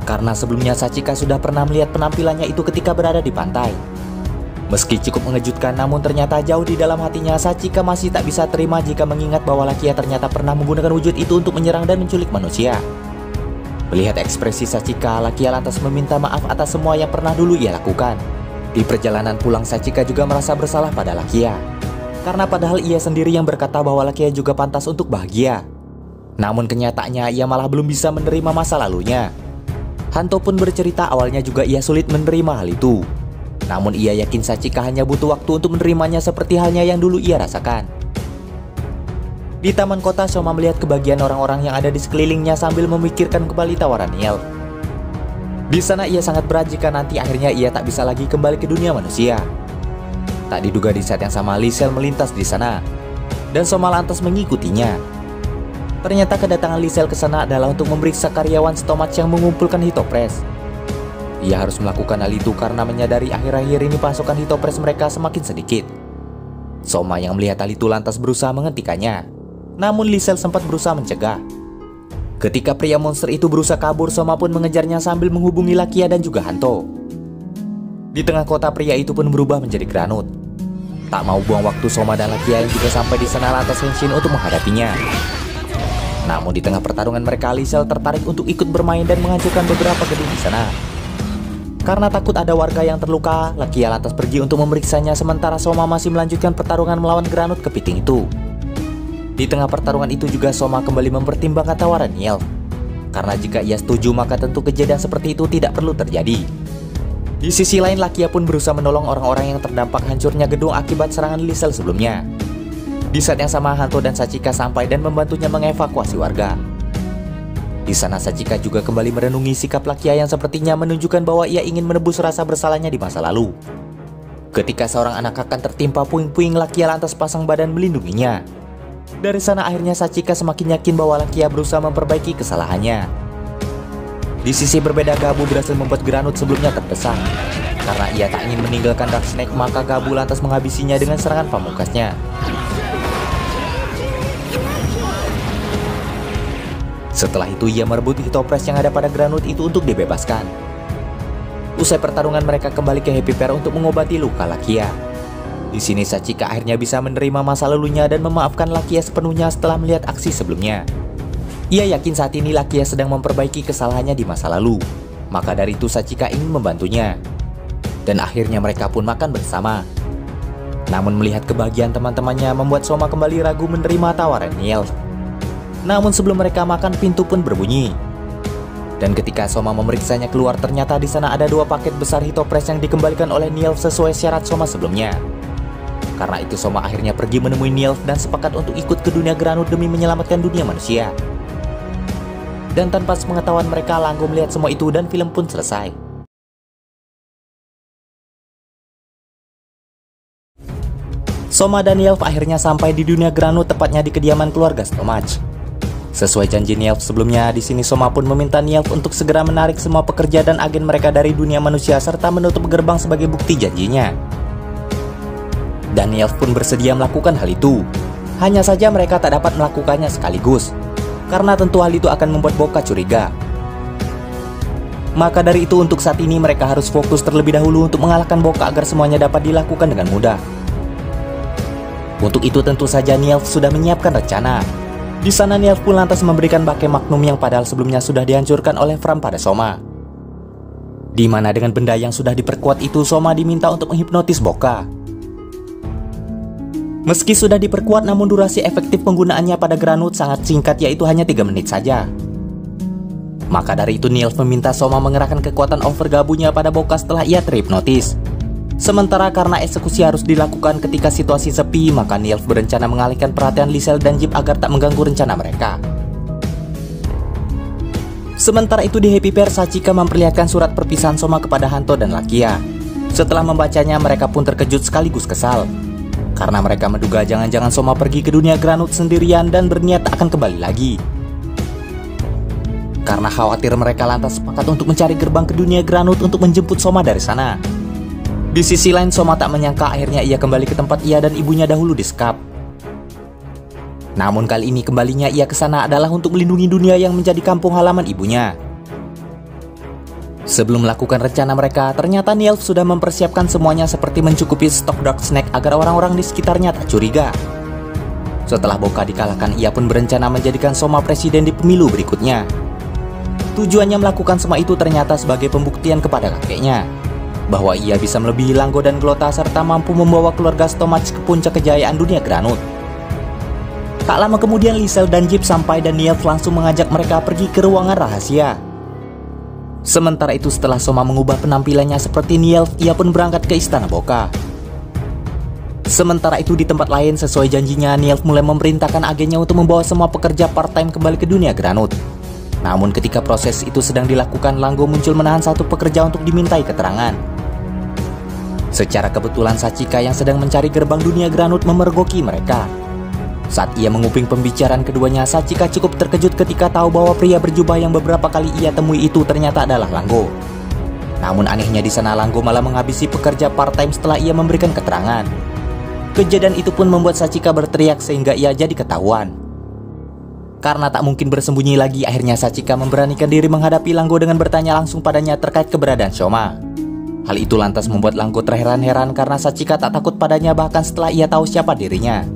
A: Karena sebelumnya Sachika sudah pernah melihat penampilannya itu ketika berada di pantai. Meski cukup mengejutkan, namun ternyata jauh di dalam hatinya Sachika masih tak bisa terima jika mengingat bahwa Lakia ternyata pernah menggunakan wujud itu untuk menyerang dan menculik manusia. Melihat ekspresi Sachika, Lakia lantas meminta maaf atas semua yang pernah dulu ia lakukan. Di perjalanan pulang, Sachika juga merasa bersalah pada Lakia. Karena padahal ia sendiri yang berkata bahwa Lakia juga pantas untuk bahagia. Namun kenyataannya ia malah belum bisa menerima masa lalunya. Hanto pun bercerita awalnya juga ia sulit menerima hal itu. Namun ia yakin Sachika hanya butuh waktu untuk menerimanya seperti halnya yang dulu ia rasakan. Di taman kota, Soma melihat kebahagiaan orang-orang yang ada di sekelilingnya sambil memikirkan kembali tawaran Nielf. Di sana ia sangat berat jika nanti akhirnya ia tak bisa lagi kembali ke dunia manusia. Tak diduga di saat yang sama Lisel melintas di sana, dan Soma lantas mengikutinya. Ternyata kedatangan Lisel ke sana adalah untuk memeriksa karyawan Stomach yang mengumpulkan Hitopres. Ia harus melakukan hal itu karena menyadari akhir-akhir ini pasokan Hitopres mereka semakin sedikit. Soma yang melihat hal itu lantas berusaha menghentikannya, namun Lisel sempat berusaha mencegah. Ketika pria monster itu berusaha kabur, Soma pun mengejarnya sambil menghubungi Lakia dan juga Hanto. Di tengah kota, pria itu pun berubah menjadi Granut. Tak mau buang waktu, Soma dan Lakia yang juga sampai di sana lantas Henshin untuk menghadapinya. Namun di tengah pertarungan mereka, Lisel tertarik untuk ikut bermain dan menghancurkan beberapa gedung di sana. Karena takut ada warga yang terluka, Lakia lantas pergi untuk memeriksanya sementara Soma masih melanjutkan pertarungan melawan Granut kepiting itu. Di tengah pertarungan itu juga Soma kembali mempertimbangkan tawaran Nielf. Karena jika ia setuju maka tentu kejadian seperti itu tidak perlu terjadi. Di sisi lain, Lakia pun berusaha menolong orang-orang yang terdampak hancurnya gedung akibat serangan Lisel sebelumnya. Di saat yang sama, Hanto dan Sachika sampai dan membantunya mengevakuasi warga. Di sana Sachika juga kembali merenungi sikap Lakia yang sepertinya menunjukkan bahwa ia ingin menebus rasa bersalahnya di masa lalu. Ketika seorang anak akan tertimpa puing-puing, Lakia lantas pasang badan melindunginya. Dari sana akhirnya Sachika semakin yakin bahwa Lakia berusaha memperbaiki kesalahannya. Di sisi berbeda, Gabu berhasil membuat Granut sebelumnya terdesak. Karena ia tak ingin meninggalkan Dark Snake, maka Gabu lantas menghabisinya dengan serangan pamungkasnya. Setelah itu ia merebut Hitopres yang ada pada Granut itu untuk dibebaskan. Usai pertarungan mereka kembali ke Happy Pear untuk mengobati luka Lakia. Di sini Sachika akhirnya bisa menerima masa lalunya dan memaafkan Lakia sepenuhnya setelah melihat aksi sebelumnya. Ia yakin saat ini Lakia sedang memperbaiki kesalahannya di masa lalu. Maka dari itu Sachika ingin membantunya. Dan akhirnya mereka pun makan bersama. Namun melihat kebahagiaan teman-temannya membuat Soma kembali ragu menerima tawaran Nielf. Namun sebelum mereka makan, pintu pun berbunyi. Dan ketika Soma memeriksanya keluar, ternyata di sana ada 2 paket besar Hitopres yang dikembalikan oleh Nielf sesuai syarat Soma sebelumnya. Karena itu Soma akhirnya pergi menemui Nielf dan sepakat untuk ikut ke dunia Granut demi menyelamatkan dunia manusia. Dan tanpa sepengetahuan mereka, Langgo melihat semua itu dan film pun selesai. Soma dan Nielf akhirnya sampai di dunia Granut, tepatnya di kediaman keluarga Stomach. Sesuai janji Nielf sebelumnya, di sini Soma pun meminta Nielf untuk segera menarik semua pekerja dan agen mereka dari dunia manusia serta menutup gerbang sebagai bukti janjinya. Dan Nielf pun bersedia melakukan hal itu. Hanya saja mereka tak dapat melakukannya sekaligus, karena tentu hal itu akan membuat Boka curiga. Maka dari itu untuk saat ini mereka harus fokus terlebih dahulu untuk mengalahkan Boka agar semuanya dapat dilakukan dengan mudah. Untuk itu tentu saja Nielf sudah menyiapkan rencana. Di sana Nielf pun lantas memberikan bake magnum yang padahal sebelumnya sudah dihancurkan oleh Fram pada Soma. Di mana dengan benda yang sudah diperkuat itu Soma diminta untuk menghipnotis Boka. Meski sudah diperkuat, namun durasi efektif penggunaannya pada Granut sangat singkat, yaitu hanya 3 menit saja. Maka dari itu Nielf meminta Soma mengerahkan kekuatan overgabunya pada Boka setelah ia terhipnotis. Sementara karena eksekusi harus dilakukan ketika situasi sepi, maka Nielf berencana mengalihkan perhatian Lisel dan Jeep agar tak mengganggu rencana mereka. Sementara itu di Happy Pear, Sachika memperlihatkan surat perpisahan Soma kepada Hanto dan Lakia. Setelah membacanya, mereka pun terkejut sekaligus kesal. Karena mereka menduga jangan-jangan Soma pergi ke dunia Granut sendirian dan berniat tak akan kembali lagi. Karena khawatir, mereka lantas sepakat untuk mencari gerbang ke dunia Granut untuk menjemput Soma dari sana. Di sisi lain, Soma tak menyangka akhirnya ia kembali ke tempat ia dan ibunya dahulu disekap. Namun kali ini kembalinya ia ke sana adalah untuk melindungi dunia yang menjadi kampung halaman ibunya. Sebelum melakukan rencana mereka, ternyata Nielf sudah mempersiapkan semuanya seperti mencukupi stok Dark Snake agar orang-orang di sekitarnya tak curiga. Setelah Boka dikalahkan, ia pun berencana menjadikan Soma presiden di pemilu berikutnya. Tujuannya melakukan semua itu ternyata sebagai pembuktian kepada kakeknya bahwa ia bisa melebihi Langgo dan Glota serta mampu membawa keluarga Stomach ke puncak kejayaan dunia Granut. Tak lama kemudian Lisel dan Jeep sampai dan Nielf langsung mengajak mereka pergi ke ruangan rahasia. Sementara itu setelah Soma mengubah penampilannya seperti Nielf, ia pun berangkat ke istana Boka. Sementara itu di tempat lain, sesuai janjinya, Nilf mulai memerintahkan agennya untuk membawa semua pekerja part-time kembali ke dunia Granut. Namun ketika proses itu sedang dilakukan, Langgo muncul menahan satu pekerja untuk dimintai keterangan. Secara kebetulan Sachika yang sedang mencari gerbang dunia Granut memergoki mereka. Saat ia menguping pembicaraan keduanya, Sachika cukup terkejut ketika tahu bahwa pria berjubah yang beberapa kali ia temui itu ternyata adalah Langgo. Namun anehnya di sana, Langgo malah menghabisi pekerja part-time setelah ia memberikan keterangan. Kejadian itu pun membuat Sachika berteriak sehingga ia jadi ketahuan. Karena tak mungkin bersembunyi lagi, akhirnya Sachika memberanikan diri menghadapi Langgo dengan bertanya langsung padanya terkait keberadaan Shoma. Hal itu lantas membuat Langgo terheran-heran karena Sachika tak takut padanya bahkan setelah ia tahu siapa dirinya.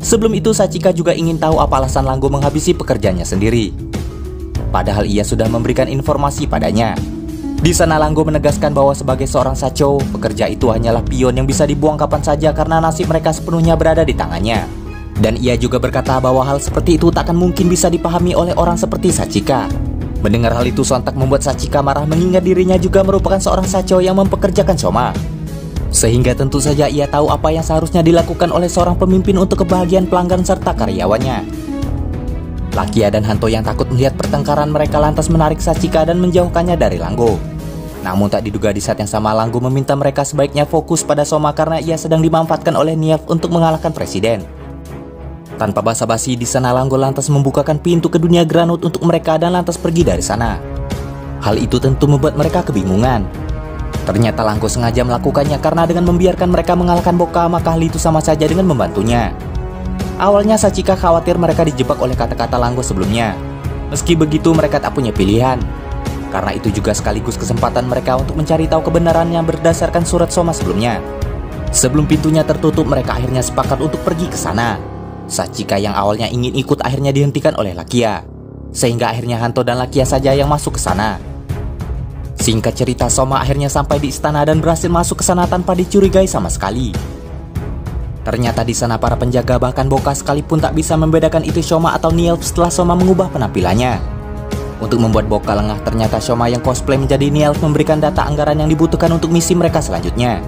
A: Sebelum itu Sachika juga ingin tahu apa alasan Langgo menghabisi pekerjaannya sendiri. Padahal ia sudah memberikan informasi padanya. Di sana Langgo menegaskan bahwa sebagai seorang Sacho, pekerja itu hanyalah pion yang bisa dibuang kapan saja karena nasib mereka sepenuhnya berada di tangannya. Dan ia juga berkata bahwa hal seperti itu tak akan mungkin bisa dipahami oleh orang seperti Sachika. Mendengar hal itu sontak membuat Sachika marah mengingat dirinya juga merupakan seorang Sacho yang mempekerjakan Shoma. Sehingga tentu saja ia tahu apa yang seharusnya dilakukan oleh seorang pemimpin untuk kebahagiaan pelanggan serta karyawannya. Lakia dan Hanto yang takut melihat pertengkaran mereka lantas menarik Sachika dan menjauhkannya dari Langgo. Namun tak diduga di saat yang sama Langgo meminta mereka sebaiknya fokus pada Shoma karena ia sedang dimanfaatkan oleh Nilf untuk mengalahkan presiden. Tanpa basa-basi di sana Langgo lantas membukakan pintu ke dunia Granut untuk mereka dan lantas pergi dari sana. Hal itu tentu membuat mereka kebingungan. Ternyata Langgo sengaja melakukannya karena dengan membiarkan mereka mengalahkan Boka, maka hal itu sama saja dengan membantunya. Awalnya Sachika khawatir mereka dijebak oleh kata-kata Langgo sebelumnya. Meski begitu mereka tak punya pilihan. Karena itu juga sekaligus kesempatan mereka untuk mencari tahu kebenarannya berdasarkan surat Shoma sebelumnya. Sebelum pintunya tertutup, mereka akhirnya sepakat untuk pergi ke sana. Sachika yang awalnya ingin ikut akhirnya dihentikan oleh Lakia. Sehingga akhirnya Hanto dan Lakia saja yang masuk ke sana. Singkat cerita, Shoma akhirnya sampai di istana dan berhasil masuk ke sana tanpa dicurigai sama sekali. Ternyata di sana para penjaga bahkan Boka sekalipun tak bisa membedakan itu Shoma atau Nilf setelah Shoma mengubah penampilannya. Untuk membuat Boka lengah, ternyata Shoma yang cosplay menjadi Nilf memberikan data anggaran yang dibutuhkan untuk misi mereka selanjutnya.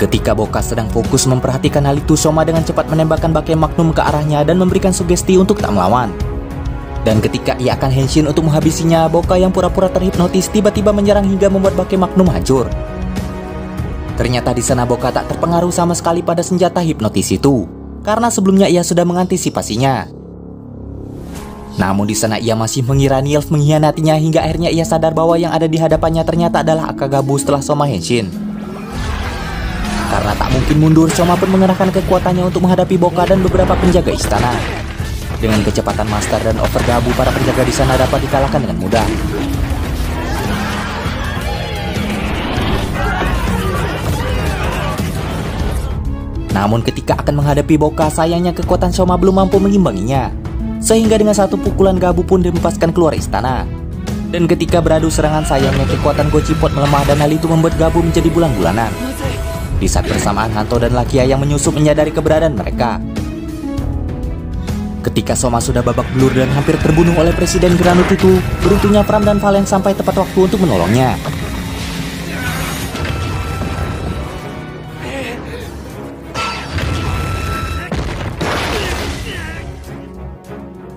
A: Ketika Boka sedang fokus memperhatikan hal itu, Shoma dengan cepat menembakkan Bake Magnum ke arahnya dan memberikan sugesti untuk tak melawan. Dan ketika ia akan henshin untuk menghabisinya, Boka yang pura-pura terhipnotis tiba-tiba menyerang hingga membuat Bake Magnum hancur. Ternyata di sana Boka tak terpengaruh sama sekali pada senjata hipnotis itu, karena sebelumnya ia sudah mengantisipasinya. Namun di sana ia masih mengira Nilf mengkhianatinya hingga akhirnya ia sadar bahwa yang ada di hadapannya ternyata adalah Akagabu setelah Shoma henshin. Karena tak mungkin mundur, Shoma pun mengerahkan kekuatannya untuk menghadapi Boka dan beberapa penjaga istana. Dengan kecepatan master dan overgabu, para penjaga di sana dapat dikalahkan dengan mudah. Namun ketika akan menghadapi Boka, sayangnya kekuatan Shoma belum mampu mengimbanginya. Sehingga dengan satu pukulan Gabu pun dihempaskan keluar istana. Dan ketika beradu serangan, sayangnya kekuatan Gochipot melemah dan hal itu membuat Gabu menjadi bulan-bulanan. Di saat bersamaan Hanto dan Lakia yang menyusup menyadari keberadaan mereka. Ketika Shoma sudah babak belur dan hampir terbunuh oleh Presiden Granut itu, beruntungnya Pram dan Valen sampai tepat waktu untuk menolongnya.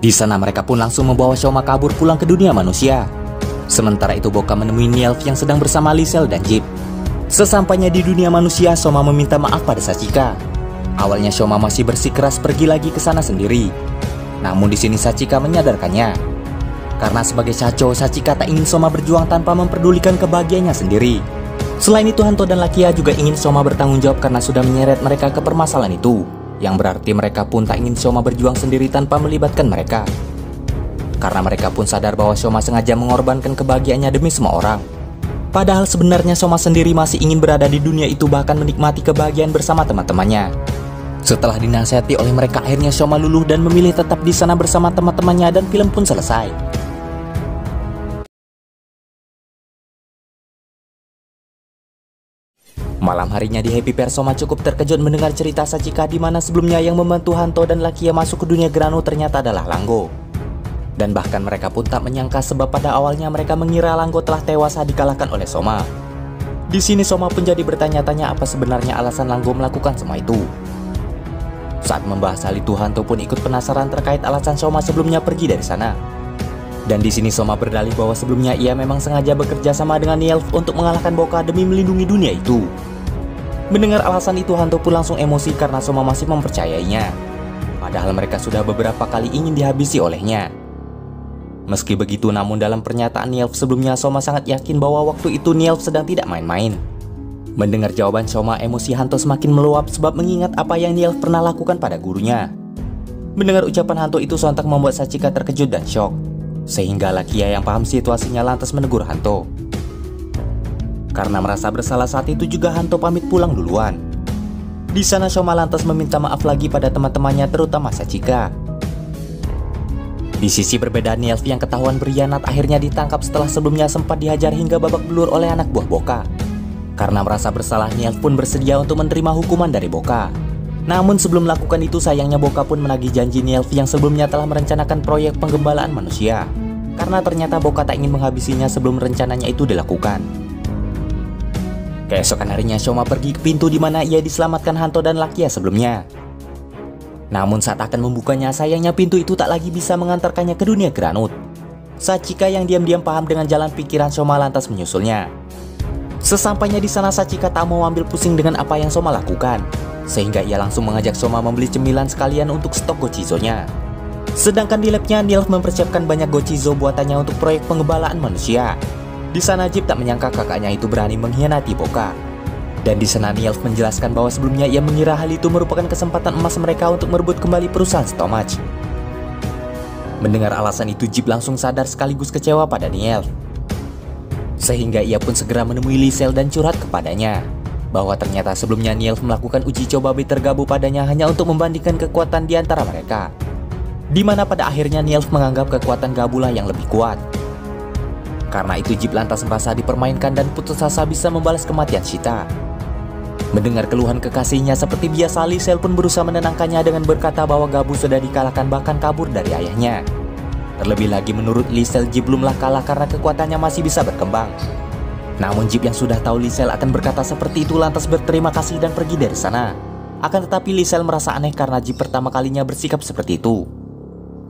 A: Di sana mereka pun langsung membawa Shoma kabur pulang ke dunia manusia. Sementara itu Boka menemui Nilf yang sedang bersama Lisel dan Jeep. Sesampainya di dunia manusia, Shoma meminta maaf pada Sachika. Awalnya Shoma masih bersikeras pergi lagi ke sana sendiri. Namun di sini Sachika menyadarkannya. Karena sebagai Sacho, Sachika tak ingin Shoma berjuang tanpa memperdulikan kebahagiaannya sendiri. Selain itu Hanto dan Lakia juga ingin Shoma bertanggung jawab karena sudah menyeret mereka ke permasalahan itu. Yang berarti mereka pun tak ingin Shoma berjuang sendiri tanpa melibatkan mereka. Karena mereka pun sadar bahwa Shoma sengaja mengorbankan kebahagiaannya demi semua orang. Padahal sebenarnya Shoma sendiri masih ingin berada di dunia itu, bahkan menikmati kebahagiaan bersama teman-temannya. Setelah dinasihati oleh mereka, akhirnya Shoma luluh dan memilih tetap di sana bersama teman-temannya dan film pun selesai. Malam harinya di Happy Pair, Shoma cukup terkejut mendengar cerita Sachika di mana sebelumnya yang membantu Hanto dan Lakia masuk ke dunia Granut ternyata adalah Langgo. Dan bahkan mereka pun tak menyangka sebab pada awalnya mereka mengira Langgo telah tewas saat dikalahkan oleh Shoma. Di sini Soma pun jadi bertanya-tanya apa sebenarnya alasan Langgo melakukan semua itu. Saat membahas hal itu, Hanto pun ikut penasaran terkait alasan Soma sebelumnya pergi dari sana. Dan di sini Soma berdalih bahwa sebelumnya ia memang sengaja bekerja sama dengan Nielf untuk mengalahkan Boka demi melindungi dunia itu. Mendengar alasan itu, Hanto pun langsung emosi karena Soma masih mempercayainya. Padahal mereka sudah beberapa kali ingin dihabisi olehnya. Meski begitu, namun dalam pernyataan Nielf sebelumnya, Soma sangat yakin bahwa waktu itu Nielf sedang tidak main-main. Mendengar jawaban Soma, emosi Hanto semakin meluap sebab mengingat apa yang Nielf pernah lakukan pada gurunya. Mendengar ucapan Hanto itu sontak membuat Sachika terkejut dan syok. Sehingga Lakia yang paham situasinya lantas menegur Hanto. Karena merasa bersalah saat itu juga Hanto pamit pulang duluan. Di sana Soma lantas meminta maaf lagi pada teman-temannya terutama Sachika. Di sisi berbeda, Nielf yang ketahuan berkhianat akhirnya ditangkap setelah sebelumnya sempat dihajar hingga babak belur oleh anak buah Boka. Karena merasa bersalah, Nielf pun bersedia untuk menerima hukuman dari Boka. Namun sebelum melakukan itu, sayangnya Boka pun menagih janji Nielf yang sebelumnya telah merencanakan proyek penggembalaan manusia. Karena ternyata Boka tak ingin menghabisinya sebelum rencananya itu dilakukan. Keesokan harinya Soma pergi ke pintu di mana ia diselamatkan Hanto dan Lakia sebelumnya. Namun saat akan membukanya, sayangnya pintu itu tak lagi bisa mengantarkannya ke dunia Granut. Sachika yang diam-diam paham dengan jalan pikiran Soma lantas menyusulnya. Sesampainya di sana, Sachika tak mau ambil pusing dengan apa yang Soma lakukan, sehingga ia langsung mengajak Soma membeli cemilan sekalian untuk stok Gochizo-nya. Sedangkan di labnya, Nielf mempersiapkan banyak Gochizo buatannya untuk proyek pengembalaan manusia. Di sana Jeep tak menyangka kakaknya itu berani mengkhianati Boka. Dan di sana Nielf menjelaskan bahwa sebelumnya ia mengira hal itu merupakan kesempatan emas mereka untuk merebut kembali perusahaan Stomach. Mendengar alasan itu, Jeep langsung sadar sekaligus kecewa pada Nielf. Sehingga ia pun segera menemui Lisel dan curhat kepadanya bahwa ternyata sebelumnya Nielf melakukan uji coba Bitter Gabu padanya hanya untuk membandingkan kekuatan di antara mereka. Di mana pada akhirnya Nielf menganggap kekuatan Gabulah yang lebih kuat. Karena itu Jeep lantas merasa dipermainkan dan putus asa bisa membalas kematian Shita. Mendengar keluhan kekasihnya seperti biasa, Lisel pun berusaha menenangkannya dengan berkata bahwa Gabu sudah dikalahkan bahkan kabur dari ayahnya. Terlebih lagi menurut Lisel, Jeep belumlah kalah karena kekuatannya masih bisa berkembang. Namun Jeep yang sudah tahu Lisel akan berkata seperti itu lantas berterima kasih dan pergi dari sana. Akan tetapi Lisel merasa aneh karena Jeep pertama kalinya bersikap seperti itu.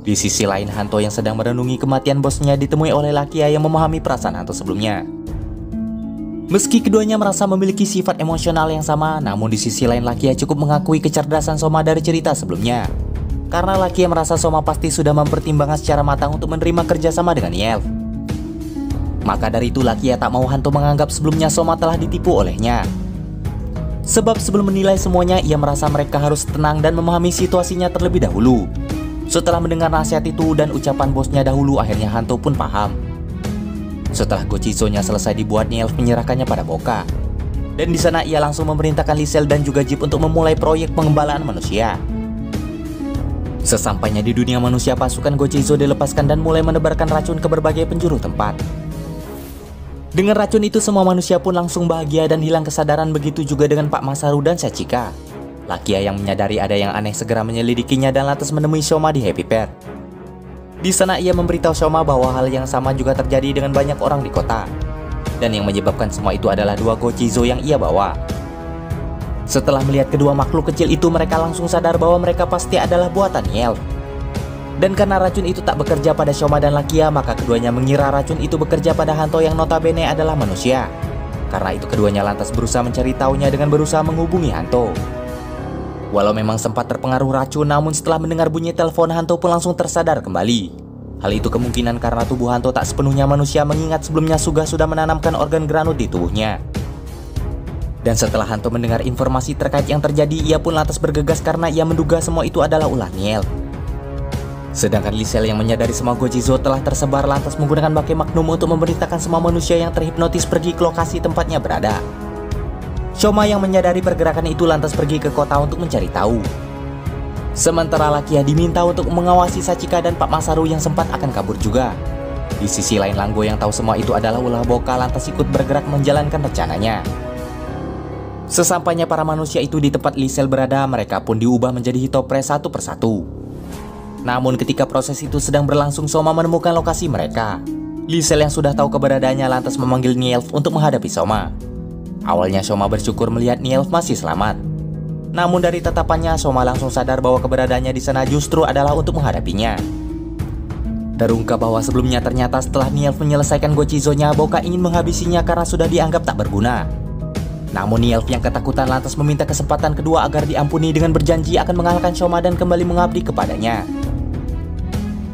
A: Di sisi lain, Hanto yang sedang merenungi kematian bosnya ditemui oleh Lakia yang memahami perasaan Hanto sebelumnya. Meski keduanya merasa memiliki sifat emosional yang sama, namun di sisi lain Lakia cukup mengakui kecerdasan Soma dari cerita sebelumnya. Karena Lakia merasa Soma pasti sudah mempertimbangkan secara matang untuk menerima kerjasama dengan Nielf. Maka dari itu Lakia tak mau Hanto menganggap sebelumnya Soma telah ditipu olehnya. Sebab sebelum menilai semuanya, ia merasa mereka harus tenang dan memahami situasinya terlebih dahulu. Setelah mendengar nasihat itu dan ucapan bosnya dahulu, akhirnya Hanto pun paham. Setelah Gochizo-nya selesai dibuat, Nielf menyerahkannya pada Boka. Dan di sana ia langsung memerintahkan Lisel dan juga Jeep untuk memulai proyek pengembalaan manusia. Sesampainya di dunia manusia, pasukan Gochizo dilepaskan dan mulai menebarkan racun ke berbagai penjuru tempat. Dengan racun itu, semua manusia pun langsung bahagia dan hilang kesadaran, begitu juga dengan Pak Masaru dan Sachika. Lakia yang menyadari ada yang aneh segera menyelidikinya dan lantas menemui Soma di Happy Pair. Di sana ia memberitahu Soma bahwa hal yang sama juga terjadi dengan banyak orang di kota. Dan yang menyebabkan semua itu adalah 2 Gochizo yang ia bawa. Setelah melihat kedua makhluk kecil itu, mereka langsung sadar bahwa mereka pasti adalah buatan Nielf. Dan karena racun itu tak bekerja pada Soma dan Lakia, maka keduanya mengira racun itu bekerja pada Hanto yang notabene adalah manusia. Karena itu keduanya lantas berusaha mencari tahunya dengan berusaha menghubungi Hanto. Walau memang sempat terpengaruh racun, namun setelah mendengar bunyi telepon, Hanto pun langsung tersadar kembali. Hal itu kemungkinan karena tubuh Hanto tak sepenuhnya manusia, mengingat sebelumnya Suga sudah menanamkan organ Granut di tubuhnya. Dan setelah Hanto mendengar informasi terkait yang terjadi, ia pun lantas bergegas karena ia menduga semua itu adalah ulah Nielf. Sedangkan Lisel yang menyadari semua Gochizo telah tersebar lantas menggunakan Bake Magnum untuk memerintahkan semua manusia yang terhipnotis pergi ke lokasi tempatnya berada. Soma yang menyadari pergerakan itu lantas pergi ke kota untuk mencari tahu. Sementara Lakia diminta untuk mengawasi Sachika dan Pak Masaru yang sempat akan kabur juga. Di sisi lain, Langgo yang tahu semua itu adalah ulah Boka lantas ikut bergerak menjalankan rencananya. Sesampainya para manusia itu di tempat Lisel berada, mereka pun diubah menjadi Hitopre satu persatu. Namun ketika proses itu sedang berlangsung, Soma menemukan lokasi mereka. Lisel yang sudah tahu keberadaannya lantas memanggil Nielf untuk menghadapi Soma. Awalnya Soma bersyukur melihat Nielf masih selamat. Namun dari tatapannya, Soma langsung sadar bahwa keberadaannya di sana justru adalah untuk menghadapinya. Terungkap bahwa sebelumnya ternyata setelah Nielf menyelesaikan Gochizo-nya, Boka ingin menghabisinya karena sudah dianggap tak berguna. Namun Nielf yang ketakutan lantas meminta kesempatan kedua agar diampuni dengan berjanji akan mengalahkan Soma dan kembali mengabdi kepadanya.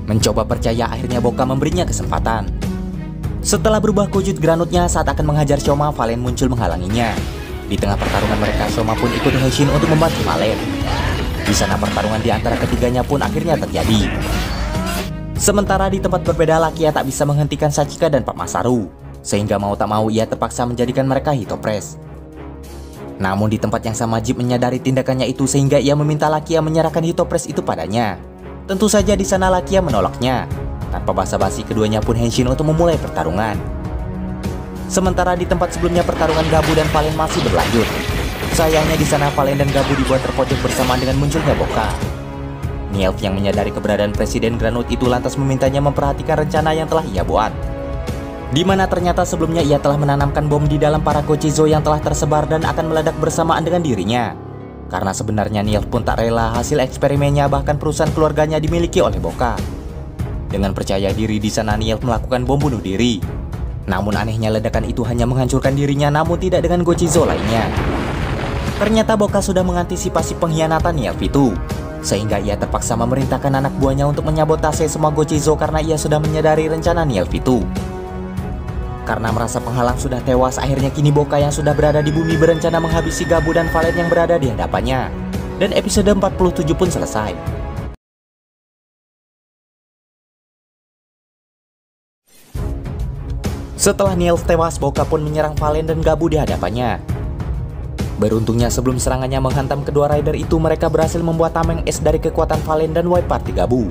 A: Mencoba percaya, akhirnya Boka memberinya kesempatan. Setelah berubah wujud granutnya saat akan menghajar Soma, Valen muncul menghalanginya. Di tengah pertarungan mereka, Soma pun ikut Henshin untuk membantu Valen. Di sana pertarungan di antara ketiganya pun akhirnya terjadi. Sementara di tempat berbeda, Lakia tak bisa menghentikan Sachika dan Pak Masaru, sehingga mau tak mau ia terpaksa menjadikan mereka Hitopress. Namun di tempat yang sama, Jeep menyadari tindakannya itu sehingga ia meminta Lakia menyerahkan Hitopress itu padanya. Tentu saja di sana Lakia menolaknya. Tanpa basa-basi, keduanya pun Henshin untuk memulai pertarungan. Sementara di tempat sebelumnya, pertarungan Gabu dan Valen masih berlanjut. Sayangnya di sana Valen dan Gabu dibuat terpojok bersamaan dengan munculnya Boka. Nielf yang menyadari keberadaan Presiden Granut itu lantas memintanya memperhatikan rencana yang telah ia buat. Di mana ternyata sebelumnya ia telah menanamkan bom di dalam para Gochizo yang telah tersebar dan akan meledak bersamaan dengan dirinya. Karena sebenarnya Nielf pun tak rela hasil eksperimennya bahkan perusahaan keluarganya dimiliki oleh Boka. Dengan percaya diri di sana, Nielf melakukan bom bunuh diri. Namun anehnya ledakan itu hanya menghancurkan dirinya, namun tidak dengan Gochizo lainnya. Ternyata Boka sudah mengantisipasi pengkhianatan Nielf itu, sehingga ia terpaksa memerintahkan anak buahnya untuk menyabotase semua Gochizo karena ia sudah menyadari rencana Nielf itu. Karena merasa penghalang sudah tewas, akhirnya kini Boka yang sudah berada di bumi berencana menghabisi Gabu dan Valen yang berada di hadapannya. Dan episode 47 pun selesai. Setelah Nielf tewas, Boka pun menyerang Valen dan Gabu di hadapannya. Beruntungnya sebelum serangannya menghantam kedua rider itu, mereka berhasil membuat tameng es dari kekuatan Valen dan wipe party Gabu.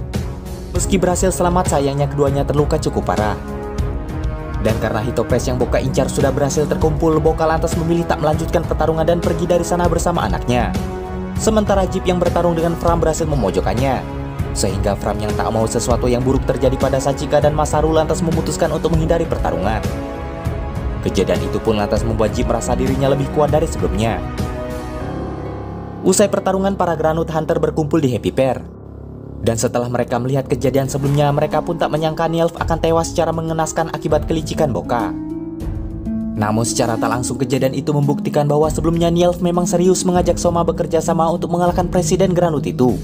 A: Meski berhasil selamat, sayangnya keduanya terluka cukup parah. Dan karena Hitopress yang Boka incar sudah berhasil terkumpul, Boka lantas memilih tak melanjutkan pertarungan dan pergi dari sana bersama anaknya. Sementara Jeep yang bertarung dengan Fram berhasil memojokkannya. Sehingga Fram yang tak mau sesuatu yang buruk terjadi pada Sachika dan Masaru lantas memutuskan untuk menghindari pertarungan. Kejadian itu pun lantas membuat Jeep merasa dirinya lebih kuat dari sebelumnya. Usai pertarungan, para Granut Hunter berkumpul di Happy Pair. Dan setelah mereka melihat kejadian sebelumnya, mereka pun tak menyangka Nielf akan tewas secara mengenaskan akibat kelicikan Boka. Namun secara tak langsung kejadian itu membuktikan bahwa sebelumnya Nielf memang serius mengajak Soma bekerja sama untuk mengalahkan Presiden Granut itu.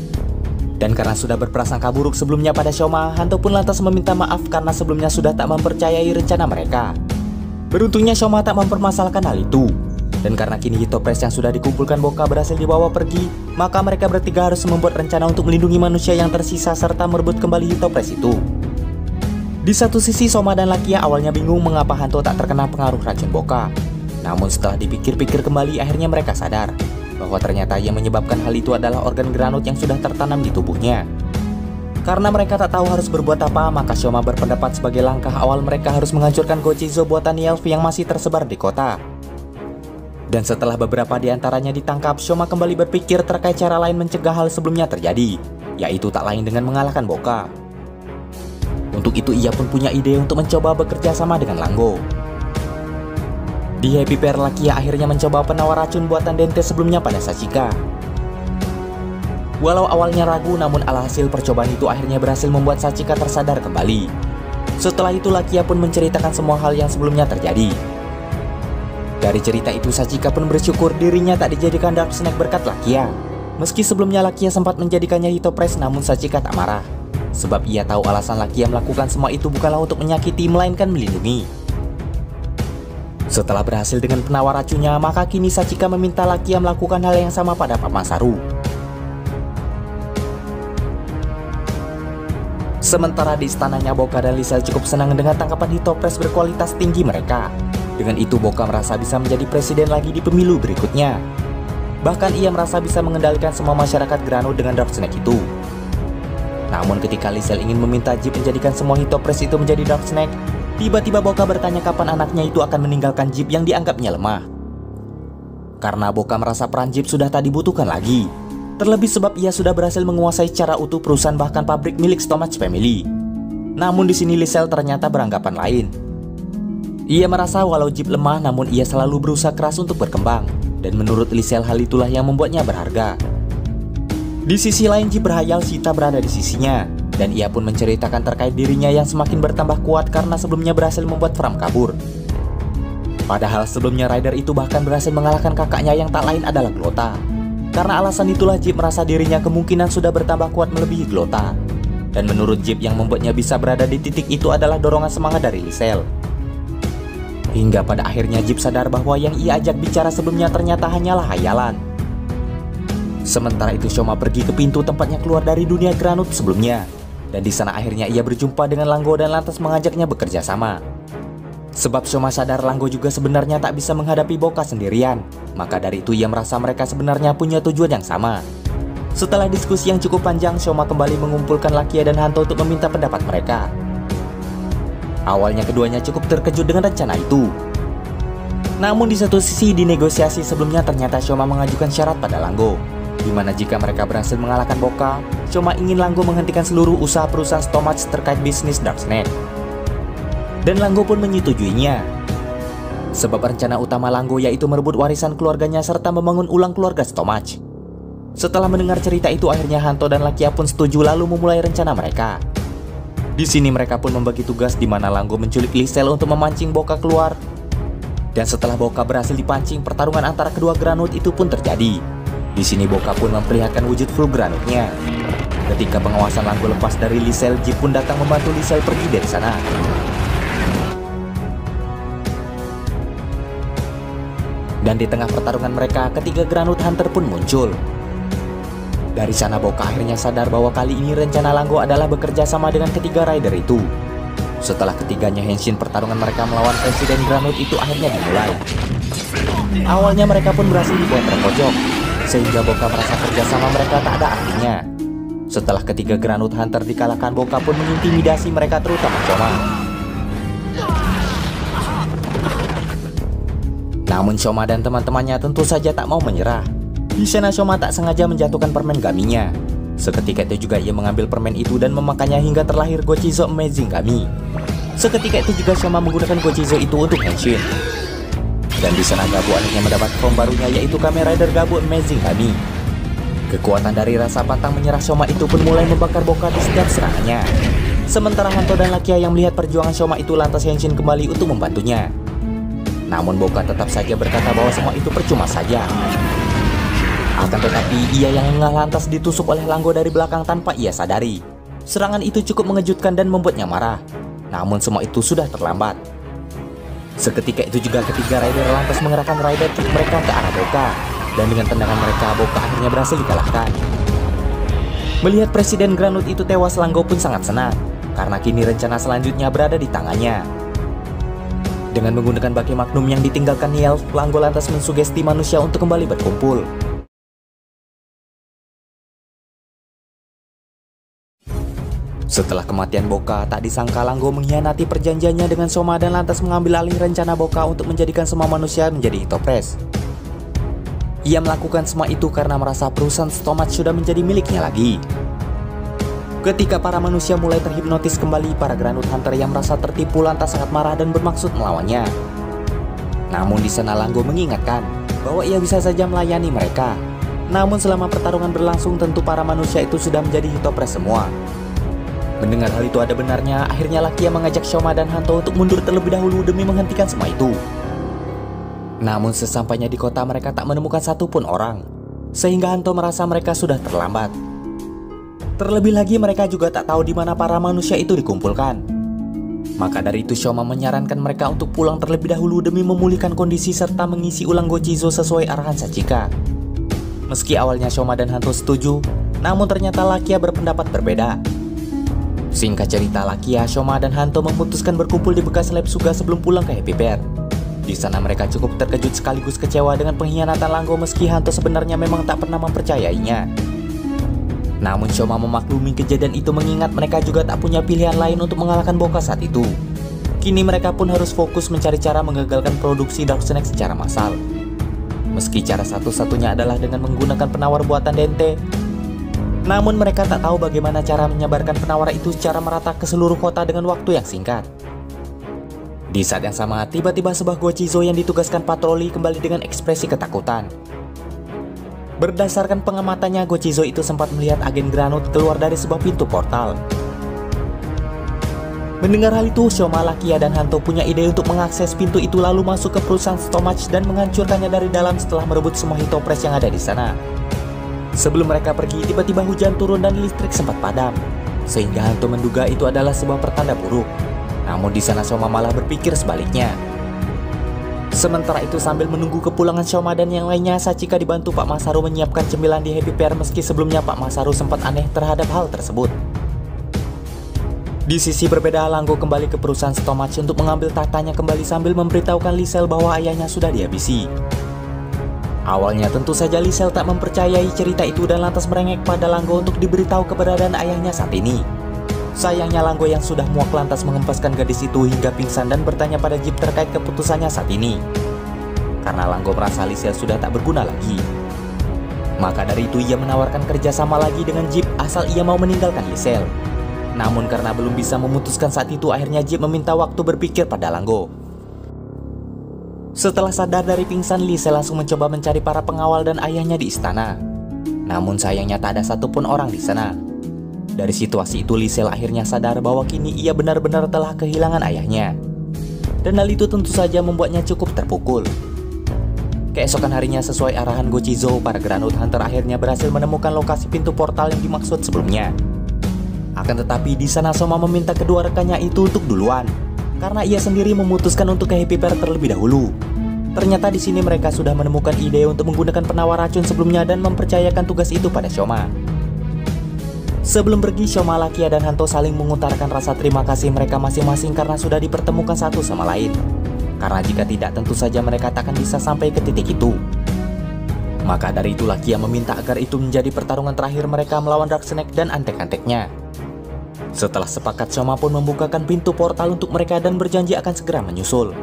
A: Dan karena sudah berprasangka buruk sebelumnya pada Soma, Hanto pun lantas meminta maaf karena sebelumnya sudah tak mempercayai rencana mereka. Beruntungnya Soma tak mempermasalahkan hal itu. Dan karena kini Hitopress yang sudah dikumpulkan Boka berhasil dibawa pergi, maka mereka bertiga harus membuat rencana untuk melindungi manusia yang tersisa serta merebut kembali Hitopress itu. Di satu sisi, Soma dan Lakia awalnya bingung mengapa Hanto tak terkena pengaruh racun Boka. Namun setelah dipikir-pikir kembali, akhirnya mereka sadar bahwa ternyata yang menyebabkan hal itu adalah organ Granut yang sudah tertanam di tubuhnya. Karena mereka tak tahu harus berbuat apa, maka Soma berpendapat sebagai langkah awal mereka harus menghancurkan Gochizo buatan Nielf yang masih tersebar di kota. Dan setelah beberapa di antaranya ditangkap, Soma kembali berpikir terkait cara lain mencegah hal sebelumnya terjadi, yaitu tak lain dengan mengalahkan Boka. Untuk itu ia pun punya ide untuk mencoba bekerja sama dengan Langgo. Di Happy Pair, Lakia akhirnya mencoba penawar racun buatan Dente sebelumnya pada Sachika. Walau awalnya ragu, namun alhasil percobaan itu akhirnya berhasil membuat Sachika tersadar kembali. Setelah itu Lakia pun menceritakan semua hal yang sebelumnya terjadi. Dari cerita itu Sachika pun bersyukur dirinya tak dijadikan Dark Snake berkat Lakia. Meski sebelumnya Lakia sempat menjadikannya Hitopress, namun Sachika tak marah. Sebab ia tahu alasan Lakia melakukan semua itu bukanlah untuk menyakiti, melainkan melindungi. Setelah berhasil dengan penawar racunnya, maka kini Sachika meminta Lakia melakukan hal yang sama pada Pak Masaru. Sementara di istananya, Boka dan Lisel cukup senang dengan tangkapan Hitopress berkualitas tinggi mereka. Dengan itu Boka merasa bisa menjadi presiden lagi di pemilu berikutnya. Bahkan ia merasa bisa mengendalikan semua masyarakat Granut dengan Dark Snake itu. Namun ketika Lisel ingin meminta Jeep menjadikan semua Hitopress itu menjadi Dark Snake, tiba-tiba Boka bertanya kapan anaknya itu akan meninggalkan Jeep yang dianggapnya lemah. Karena Boka merasa peran Jeep sudah tak dibutuhkan lagi. Terlebih sebab ia sudah berhasil menguasai secara utuh perusahaan bahkan pabrik milik Stomach Family. Namun di sini Lisel ternyata beranggapan lain. Ia merasa walau Jeep lemah, namun ia selalu berusaha keras untuk berkembang. Dan menurut Lisel, hal itulah yang membuatnya berharga. Di sisi lain, Jeep berhayal Sita berada di sisinya. Dan ia pun menceritakan terkait dirinya yang semakin bertambah kuat karena sebelumnya berhasil membuat Fram kabur. Padahal sebelumnya rider itu bahkan berhasil mengalahkan kakaknya yang tak lain adalah Glota. Karena alasan itulah Jeep merasa dirinya kemungkinan sudah bertambah kuat melebihi Glota. Dan menurut Jeep yang membuatnya bisa berada di titik itu adalah dorongan semangat dari Lisel. Hingga pada akhirnya Jeep sadar bahwa yang ia ajak bicara sebelumnya ternyata hanyalah hayalan. Sementara itu Shoma pergi ke pintu tempatnya keluar dari dunia Granut sebelumnya. Dan di sana akhirnya ia berjumpa dengan Langgo dan lantas mengajaknya bekerja sama. Sebab Shoma sadar Langgo juga sebenarnya tak bisa menghadapi Boka sendirian. Maka dari itu ia merasa mereka sebenarnya punya tujuan yang sama. Setelah diskusi yang cukup panjang, Shoma kembali mengumpulkan Lakia dan Hanto untuk meminta pendapat mereka. Awalnya keduanya cukup terkejut dengan rencana itu. Namun di satu sisi di negosiasi sebelumnya ternyata Shoma mengajukan syarat pada Langgo, di mana jika mereka berhasil mengalahkan Boka, Shoma ingin Langgo menghentikan seluruh usaha perusahaan Stomach terkait bisnis Darksnake. Dan Langgo pun menyetujuinya. Sebab rencana utama Langgo yaitu merebut warisan keluarganya serta membangun ulang keluarga Stomach. Setelah mendengar cerita itu akhirnya Hanto dan Lakia pun setuju lalu memulai rencana mereka. Di sini mereka pun membagi tugas di mana Langgo menculik Lisel untuk memancing Boka keluar. Dan setelah Boka berhasil dipancing, pertarungan antara kedua Granut itu pun terjadi. Di sini Boka pun memperlihatkan wujud full Granutnya. Ketika pengawasan Langgo lepas dari Lisel, Jeep pun datang membantu Lisel pergi dari sana. Dan di tengah pertarungan mereka, ketiga Granut Hunter pun muncul. Dari sana Boka akhirnya sadar bahwa kali ini rencana Langgo adalah bekerja sama dengan ketiga rider itu. Setelah ketiganya henshin, pertarungan mereka melawan Presiden Granut itu akhirnya dimulai. Awalnya mereka pun berhasil dibuat terpojok, sehingga Boka merasa kerjasama mereka tak ada artinya. Setelah ketiga Granut Hunter dikalahkan, Boka pun mengintimidasi mereka terutama Shoma. Namun Shoma dan teman-temannya tentu saja tak mau menyerah. Di sana Shoma tak sengaja menjatuhkan permen gaminya. Seketika itu juga ia mengambil permen itu dan memakannya hingga terlahir Gochizo Amazing Gami. Seketika itu juga Shoma menggunakan Gochizo itu untuk henshin. Dan di sana Gabu akhirnya mendapat form barunya yaitu Kamen Rider Gabu Amazing Gami. Kekuatan dari rasa pantang menyerah Shoma itu pun mulai membakar Boka di setiap serangannya. Sementara Hanto dan Lakia yang melihat perjuangan Shoma itu lantas henshin kembali untuk membantunya. Namun Boka tetap saja berkata bahwa semua itu percuma saja. Akan tetapi ia yang lengah lantas ditusuk oleh Langgo dari belakang tanpa ia sadari. Serangan itu cukup mengejutkan dan membuatnya marah. Namun semua itu sudah terlambat. Seketika itu juga ketiga rider lantas mengerahkan rider kick mereka ke arah Boka. Dan dengan tendangan mereka, Boka akhirnya berhasil dikalahkan. Melihat Presiden Granut itu tewas, Langgo pun sangat senang. Karena kini rencana selanjutnya berada di tangannya. Dengan menggunakan baki magnum yang ditinggalkan Niel, Langgo lantas mensugesti manusia untuk kembali berkumpul. Setelah kematian Boka, tak disangka Langgo mengkhianati perjanjiannya dengan Shoma dan lantas mengambil alih rencana Boka untuk menjadikan semua manusia menjadi Hitopres. Ia melakukan semua itu karena merasa perusahaan Stomach sudah menjadi miliknya lagi. Ketika para manusia mulai terhipnotis kembali, para Granut Hunter yang merasa tertipu lantas sangat marah dan bermaksud melawannya. Namun di sana Langgo mengingatkan bahwa ia bisa saja melayani mereka. Namun selama pertarungan berlangsung tentu para manusia itu sudah menjadi Hitopres semua. Mendengar hal itu ada benarnya, akhirnya Lakia mengajak Shoma dan Hanto untuk mundur terlebih dahulu demi menghentikan semua itu. Namun sesampainya di kota mereka tak menemukan satupun orang, sehingga Hanto merasa mereka sudah terlambat. Terlebih lagi mereka juga tak tahu di mana para manusia itu dikumpulkan. Maka dari itu Shoma menyarankan mereka untuk pulang terlebih dahulu demi memulihkan kondisi serta mengisi ulang Gochizo sesuai arahan Sachika. Meski awalnya Shoma dan Hanto setuju, namun ternyata Lakia berpendapat berbeda. Singkat cerita, Lakia, Shoma, dan Hanto memutuskan berkumpul di bekas lab Suga sebelum pulang ke Happy Bear. Di sana mereka cukup terkejut sekaligus kecewa dengan pengkhianatan Langgo meski Hanto sebenarnya memang tak pernah mempercayainya. Namun Shoma memaklumi kejadian itu mengingat mereka juga tak punya pilihan lain untuk mengalahkan Boka saat itu. Kini mereka pun harus fokus mencari cara menggagalkan produksi Darksnake secara massal. Meski cara satu-satunya adalah dengan menggunakan penawar buatan Dente, namun mereka tak tahu bagaimana cara menyebarkan penawar itu secara merata ke seluruh kota dengan waktu yang singkat. Di saat yang sama, tiba-tiba sebuah Gochizo yang ditugaskan patroli kembali dengan ekspresi ketakutan. Berdasarkan pengamatannya, Gochizo itu sempat melihat agen Granut keluar dari sebuah pintu portal. Mendengar hal itu, Shoma, Lakia, dan Hanto punya ide untuk mengakses pintu itu lalu masuk ke perusahaan Stomach dan menghancurkannya dari dalam setelah merebut semua Hitopres yang ada di sana. Sebelum mereka pergi, tiba-tiba hujan turun dan listrik sempat padam, sehingga Hanto menduga itu adalah sebuah pertanda buruk. Namun di sana Shoma malah berpikir sebaliknya. Sementara itu sambil menunggu kepulangan Shoma dan yang lainnya, Sachika dibantu Pak Masaru menyiapkan cemilan di Happy Pear meski sebelumnya Pak Masaru sempat aneh terhadap hal tersebut. Di sisi berbeda, Langgo kembali ke perusahaan Stomach untuk mengambil tahtanya kembali sambil memberitahukan Lisel bahwa ayahnya sudah dihabisi. Awalnya tentu saja Lisel tak mempercayai cerita itu dan lantas merengek pada Langgo untuk diberitahu keberadaan ayahnya saat ini. Sayangnya Langgo yang sudah muak lantas mengempaskan gadis itu hingga pingsan dan bertanya pada Jeep terkait keputusannya saat ini. Karena Langgo merasa Lisel sudah tak berguna lagi. Maka dari itu ia menawarkan kerjasama lagi dengan Jeep asal ia mau meninggalkan Lisel. Namun karena belum bisa memutuskan saat itu, akhirnya Jeep meminta waktu berpikir pada Langgo. Setelah sadar dari pingsan, Lisel langsung mencoba mencari para pengawal dan ayahnya di istana. Namun sayangnya tak ada satupun orang di sana. Dari situasi itu Lisel akhirnya sadar bahwa kini ia benar-benar telah kehilangan ayahnya. Dan hal itu tentu saja membuatnya cukup terpukul. Keesokan harinya sesuai arahan Gochizo, para Granut Hunter akhirnya berhasil menemukan lokasi pintu portal yang dimaksud sebelumnya. Akan tetapi di sana Shoma meminta kedua rekannya itu untuk duluan, karena ia sendiri memutuskan untuk ke Happy Pear terlebih dahulu. Ternyata di sini mereka sudah menemukan ide untuk menggunakan penawar racun sebelumnya dan mempercayakan tugas itu pada Shoma. Sebelum pergi, Shoma, Lakia, dan Hanto saling mengutarakan rasa terima kasih mereka masing-masing karena sudah dipertemukan satu sama lain. Karena jika tidak, tentu saja mereka tak akan bisa sampai ke titik itu. Maka dari itu Lakia meminta agar itu menjadi pertarungan terakhir mereka melawan Dark Snake dan antek-anteknya. Setelah sepakat, Shoma pun membukakan pintu portal untuk mereka dan berjanji akan segera menyusul.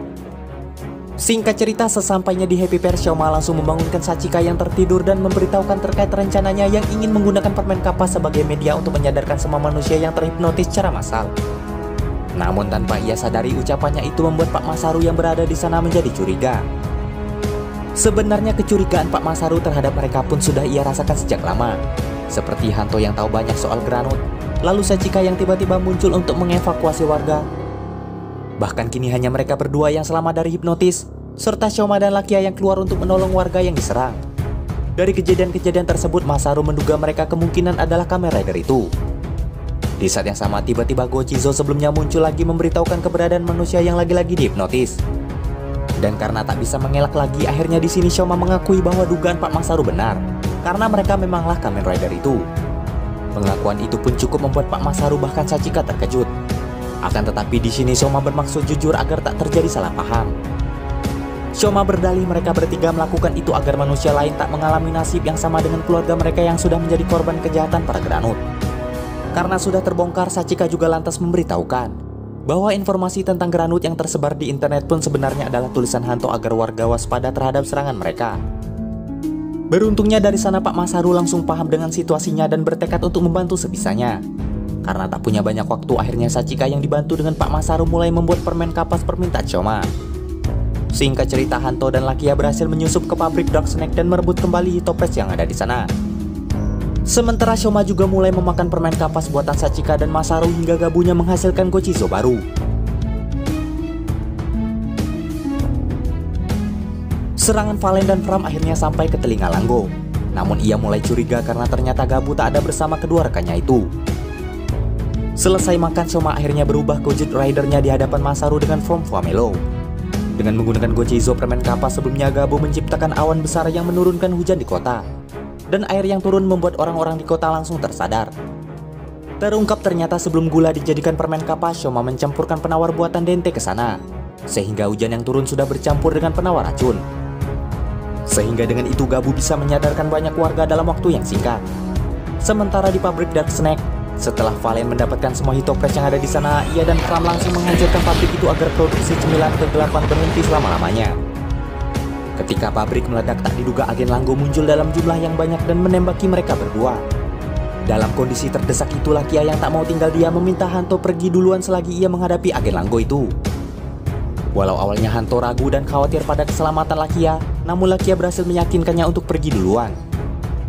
A: Singkat cerita, sesampainya di Happy Pear, Shoma langsung membangunkan Sachika yang tertidur dan memberitahukan terkait rencananya yang ingin menggunakan permen kapas sebagai media untuk menyadarkan semua manusia yang terhipnotis secara massal. Namun tanpa ia sadari, ucapannya itu membuat Pak Masaru yang berada di sana menjadi curiga. Sebenarnya kecurigaan Pak Masaru terhadap mereka pun sudah ia rasakan sejak lama. Seperti Hanto yang tahu banyak soal Granut, lalu Sachika yang tiba-tiba muncul untuk mengevakuasi warga. Bahkan kini hanya mereka berdua yang selamat dari hipnotis, serta Shoma dan Lakia yang keluar untuk menolong warga yang diserang. Dari kejadian-kejadian tersebut, Masaru menduga mereka kemungkinan adalah Kamen Rider itu. Di saat yang sama, tiba-tiba Gochizo sebelumnya muncul lagi memberitahukan keberadaan manusia yang lagi-lagi dihipnotis. Dan karena tak bisa mengelak lagi, akhirnya di sini Shoma mengakui bahwa dugaan Pak Masaru benar, karena mereka memanglah Kamen Rider itu. Pengakuan itu pun cukup membuat Pak Masaru bahkan Sachika terkejut. Akan tetapi di sini Shoma bermaksud jujur agar tak terjadi salah paham. Shoma berdalih mereka bertiga melakukan itu agar manusia lain tak mengalami nasib yang sama dengan keluarga mereka yang sudah menjadi korban kejahatan para Granut. Karena sudah terbongkar, Sachika juga lantas memberitahukan bahwa informasi tentang Granut yang tersebar di internet pun sebenarnya adalah tulisan Hanto agar warga waspada terhadap serangan mereka. Beruntungnya dari sana Pak Masaru langsung paham dengan situasinya dan bertekad untuk membantu sebisanya. Karena tak punya banyak waktu, akhirnya Sachika yang dibantu dengan Pak Masaru mulai membuat permen kapas permintaan Shoma. Singkat cerita, Hanto dan Lakia berhasil menyusup ke pabrik Dark Snake dan merebut kembali Hitopres yang ada di sana. Sementara Shoma juga mulai memakan permen kapas buatan Sachika dan Masaru hingga gabungnya menghasilkan Gochizo baru. Serangan Valen dan Fram akhirnya sampai ke telinga Langgo. Namun ia mulai curiga karena ternyata Gabu tak ada bersama kedua rekannya itu. Selesai makan, Shoma akhirnya berubah Gojit Rider-nya di hadapan Masaru dengan form Flamelo. Dengan menggunakan Gochizo permen kapas sebelumnya, Gabu menciptakan awan besar yang menurunkan hujan di kota. Dan air yang turun membuat orang-orang di kota langsung tersadar. Terungkap ternyata sebelum gula dijadikan permen kapas, Shoma mencampurkan penawar buatan Dente ke sana. Sehingga hujan yang turun sudah bercampur dengan penawar racun. Sehingga dengan itu Gabu bisa menyadarkan banyak warga dalam waktu yang singkat. Sementara di pabrik Dark Snake, setelah Valen mendapatkan semua Hitopres yang ada di sana, ia dan Fram langsung menghancurkan pabrik itu agar produksi cemilan kegelapan berhenti selama-lamanya. Ketika pabrik meledak, tak diduga agen Langgo muncul dalam jumlah yang banyak dan menembaki mereka berdua. Dalam kondisi terdesak itu, Lakia yang tak mau tinggal diam meminta Hanto pergi duluan selagi ia menghadapi agen Langgo itu. Walau awalnya Hanto ragu dan khawatir pada keselamatan Lakia, namun Lakia berhasil meyakinkannya untuk pergi duluan.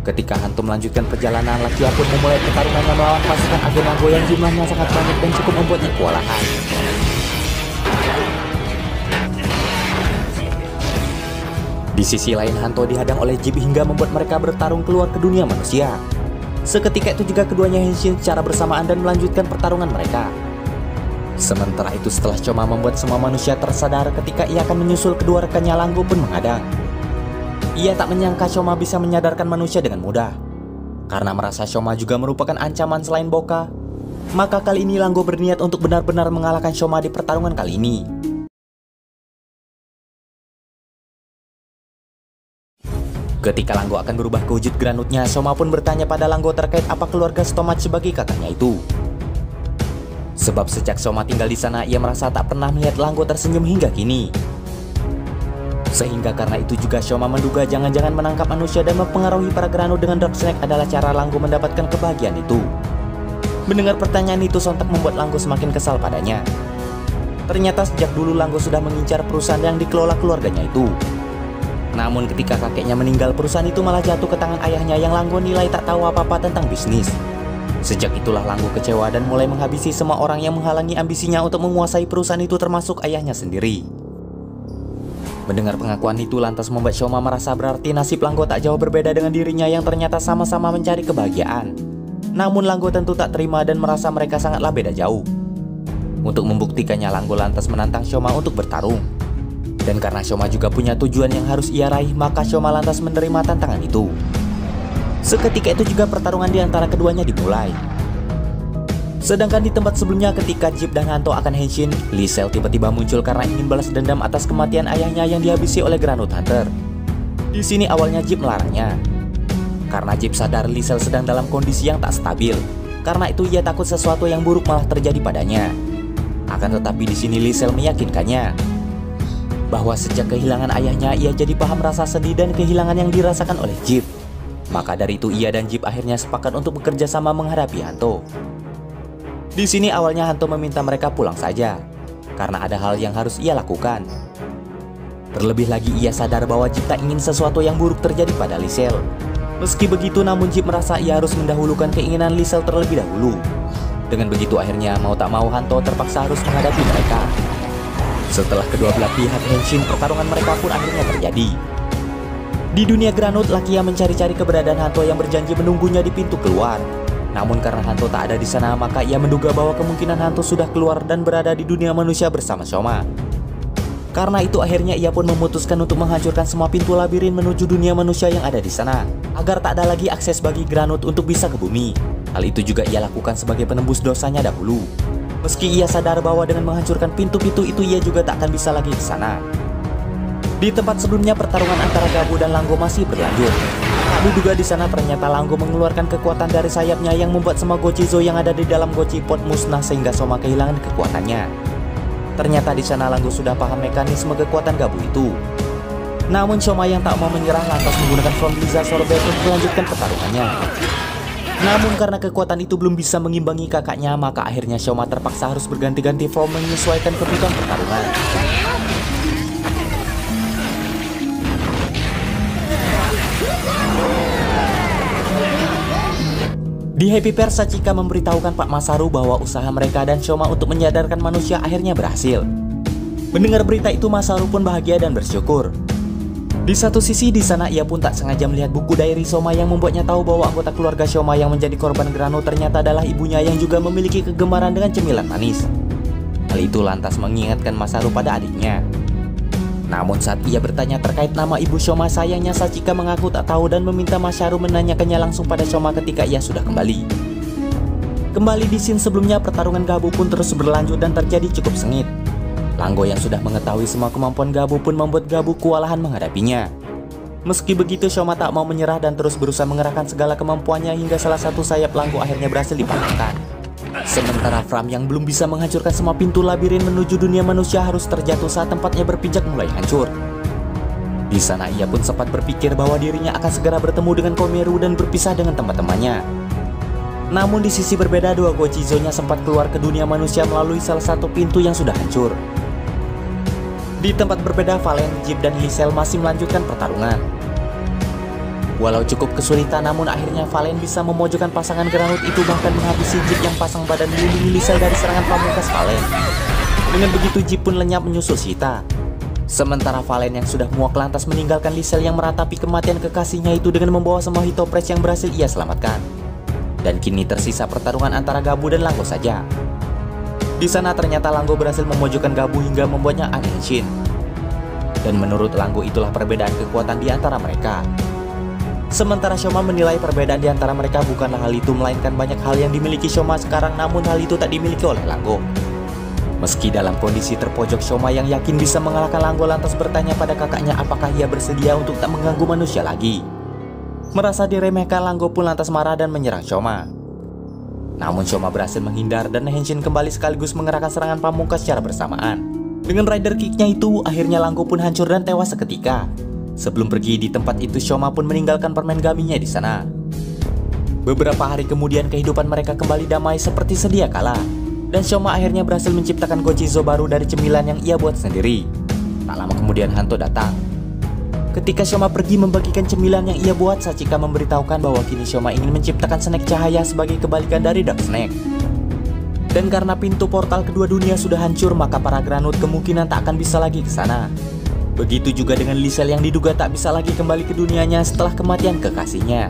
A: Ketika Hanto melanjutkan perjalanan, Lakia pun memulai pertarungannya melawan pasukan agen Langgo yang jumlahnya sangat banyak dan cukup membuatnya kewalahan. Di sisi lain, Hanto dihadang oleh Jeep hingga membuat mereka bertarung keluar ke dunia manusia. Seketika itu juga keduanya henshin secara bersamaan dan melanjutkan pertarungan mereka. Sementara itu setelah Choma membuat semua manusia tersadar ketika ia akan menyusul, kedua rekannya Langgo pun menghadang. Ia tak menyangka Choma bisa menyadarkan manusia dengan mudah. Karena merasa Choma juga merupakan ancaman selain Boka, maka kali ini Langgo berniat untuk benar-benar mengalahkan Choma di pertarungan kali ini. Ketika Langgo akan berubah ke wujud granutnya, Choma pun bertanya pada Langgo terkait apa keluarga Stomach sebagai kakaknya itu. Sebab sejak Choma tinggal di sana, ia merasa tak pernah melihat Langgo tersenyum hingga kini. Sehingga karena itu juga Choma menduga jangan-jangan menangkap manusia dan mempengaruhi para granut dengan Dark Snake adalah cara Langgo mendapatkan kebahagiaan itu. Mendengar pertanyaan itu sontak membuat Langgo semakin kesal padanya. Ternyata sejak dulu Langgo sudah mengincar perusahaan yang dikelola keluarganya itu. Namun ketika kakeknya meninggal, perusahaan itu malah jatuh ke tangan ayahnya yang Langgo nilai tak tahu apa-apa tentang bisnis. Sejak itulah Langgo kecewa dan mulai menghabisi semua orang yang menghalangi ambisinya untuk menguasai perusahaan itu, termasuk ayahnya sendiri. Mendengar pengakuan itu lantas membuat Choma merasa berarti nasib Langgo tak jauh berbeda dengan dirinya yang ternyata sama-sama mencari kebahagiaan. Namun Langgo tentu tak terima dan merasa mereka sangatlah beda jauh. Untuk membuktikannya, Langgo lantas menantang Choma untuk bertarung. Dan karena Choma juga punya tujuan yang harus ia raih, maka Choma lantas menerima tantangan itu. Seketika itu juga pertarungan di antara keduanya dimulai. Sedangkan di tempat sebelumnya ketika Jeep dan Hanto akan henshin, Lisel tiba-tiba muncul karena ingin balas dendam atas kematian ayahnya yang dihabisi oleh Granut Hunter. Di sini awalnya Jeep melarangnya. Karena Jeep sadar Lisel sedang dalam kondisi yang tak stabil. Karena itu ia takut sesuatu yang buruk malah terjadi padanya. Akan tetapi di sini Lisel meyakinkannya bahwa sejak kehilangan ayahnya, ia jadi paham rasa sedih dan kehilangan yang dirasakan oleh Jeep. Maka dari itu ia dan Jeep akhirnya sepakat untuk bekerja sama menghadapi Hanto. Di sini awalnya Hanto meminta mereka pulang saja, karena ada hal yang harus ia lakukan. Terlebih lagi ia sadar bahwa Jeep tak ingin sesuatu yang buruk terjadi pada Lisel. Meski begitu, namun Jeep merasa ia harus mendahulukan keinginan Lisel terlebih dahulu. Dengan begitu akhirnya mau tak mau Hanto terpaksa harus menghadapi mereka. Setelah kedua belah pihak henshin, pertarungan mereka pun akhirnya terjadi. Di dunia Granut, Lakia mencari-cari keberadaan Hanto yang berjanji menunggunya di pintu keluar. Namun karena Hanto tak ada di sana, maka ia menduga bahwa kemungkinan Hanto sudah keluar dan berada di dunia manusia bersama Choma. Karena itu akhirnya ia pun memutuskan untuk menghancurkan semua pintu labirin menuju dunia manusia yang ada di sana, agar tak ada lagi akses bagi Granut untuk bisa ke bumi. Hal itu juga ia lakukan sebagai penembus dosanya dahulu. Meski ia sadar bahwa dengan menghancurkan pintu-pintu itu ia juga tak akan bisa lagi ke sana. Di tempat sebelumnya pertarungan antara Gabu dan Langgo masih berlanjut. Tak diduga di sana ternyata Langgo mengeluarkan kekuatan dari sayapnya yang membuat semua Gochizo yang ada di dalam Gochi Pot musnah sehingga Choma kehilangan kekuatannya. Ternyata di sana Langgo sudah paham mekanisme kekuatan Gabu itu. Namun Choma yang tak mau menyerah lantas menggunakan From Blizzard Sorbet untuk melanjutkan pertarungannya. Namun karena kekuatan itu belum bisa mengimbangi kakaknya, maka akhirnya Choma terpaksa harus berganti-ganti form menyesuaikan kebutuhan pertarungan. Di Happy Pair, Sachika memberitahukan Pak Masaru bahwa usaha mereka dan Choma untuk menyadarkan manusia akhirnya berhasil. Mendengar berita itu, Masaru pun bahagia dan bersyukur. Di satu sisi di sana ia pun tak sengaja melihat buku diary Choma yang membuatnya tahu bahwa anggota keluarga Choma yang menjadi korban Granut ternyata adalah ibunya yang juga memiliki kegemaran dengan cemilan manis. Hal itu lantas mengingatkan Masaru pada adiknya. Namun saat ia bertanya terkait nama ibu Choma, sayangnya Sachika mengaku tak tahu dan meminta Masaru menanyakannya langsung pada Choma ketika ia sudah kembali. Kembali di scene sebelumnya, pertarungan Gabu pun terus berlanjut dan terjadi cukup sengit. Langgo yang sudah mengetahui semua kemampuan Gabu pun membuat Gabu kewalahan menghadapinya. Meski begitu, Choma tak mau menyerah dan terus berusaha mengerahkan segala kemampuannya hingga salah satu sayap Langgo akhirnya berhasil dipatahkan. Sementara Fram yang belum bisa menghancurkan semua pintu labirin menuju dunia manusia harus terjatuh saat tempatnya berpijak mulai hancur. Di sana ia pun sempat berpikir bahwa dirinya akan segera bertemu dengan Komeru dan berpisah dengan teman-temannya. Namun di sisi berbeda, dua Gochizo-nya sempat keluar ke dunia manusia melalui salah satu pintu yang sudah hancur. Di tempat berbeda, Valen, Jeep, dan Lisel masih melanjutkan pertarungan. Walau cukup kesulitan, namun akhirnya Valen bisa memojokkan pasangan Granut itu, bahkan menghabisi Jeep yang pasang badan melindungi Lisel dari serangan pamungkas Valen. Dengan begitu, Jeep pun lenyap menyusul Sita. Sementara Valen yang sudah muak lantas meninggalkan Lisel yang meratapi kematian kekasihnya itu dengan membawa semua Hitopres yang berhasil ia selamatkan. Dan kini tersisa pertarungan antara Gabu dan Langgo saja. Di sana ternyata Langgo berhasil memojokkan Gabu hingga membuatnya Unhenshin. Dan menurut Langgo itulah perbedaan kekuatan di antara mereka. Sementara Shoma menilai perbedaan di antara mereka bukanlah hal itu, melainkan banyak hal yang dimiliki Shoma sekarang, namun hal itu tak dimiliki oleh Langgo. Meski dalam kondisi terpojok, Shoma yang yakin bisa mengalahkan Langgo lantas bertanya pada kakaknya apakah ia bersedia untuk tak mengganggu manusia lagi. Merasa diremehkan, Langgo pun lantas marah dan menyerang Shoma. Namun Shoma berhasil menghindar dan Henshin kembali sekaligus mengerahkan serangan pamungkas secara bersamaan. Dengan Rider Kick-nya itu, akhirnya Langgo pun hancur dan tewas seketika. Sebelum pergi di tempat itu, Shoma pun meninggalkan permen gaminya di sana. Beberapa hari kemudian kehidupan mereka kembali damai seperti sedia kala. Dan Shoma akhirnya berhasil menciptakan Gochizo baru dari cemilan yang ia buat sendiri. Tak lama kemudian Hanto datang. Ketika Shoma pergi membagikan cemilan yang ia buat, Sachika memberitahukan bahwa kini Shoma ingin menciptakan snack cahaya sebagai kebalikan dari Dark Snack. Dan karena pintu portal kedua dunia sudah hancur, maka para Granut kemungkinan tak akan bisa lagi ke sana. Begitu juga dengan Lisel yang diduga tak bisa lagi kembali ke dunianya setelah kematian kekasihnya.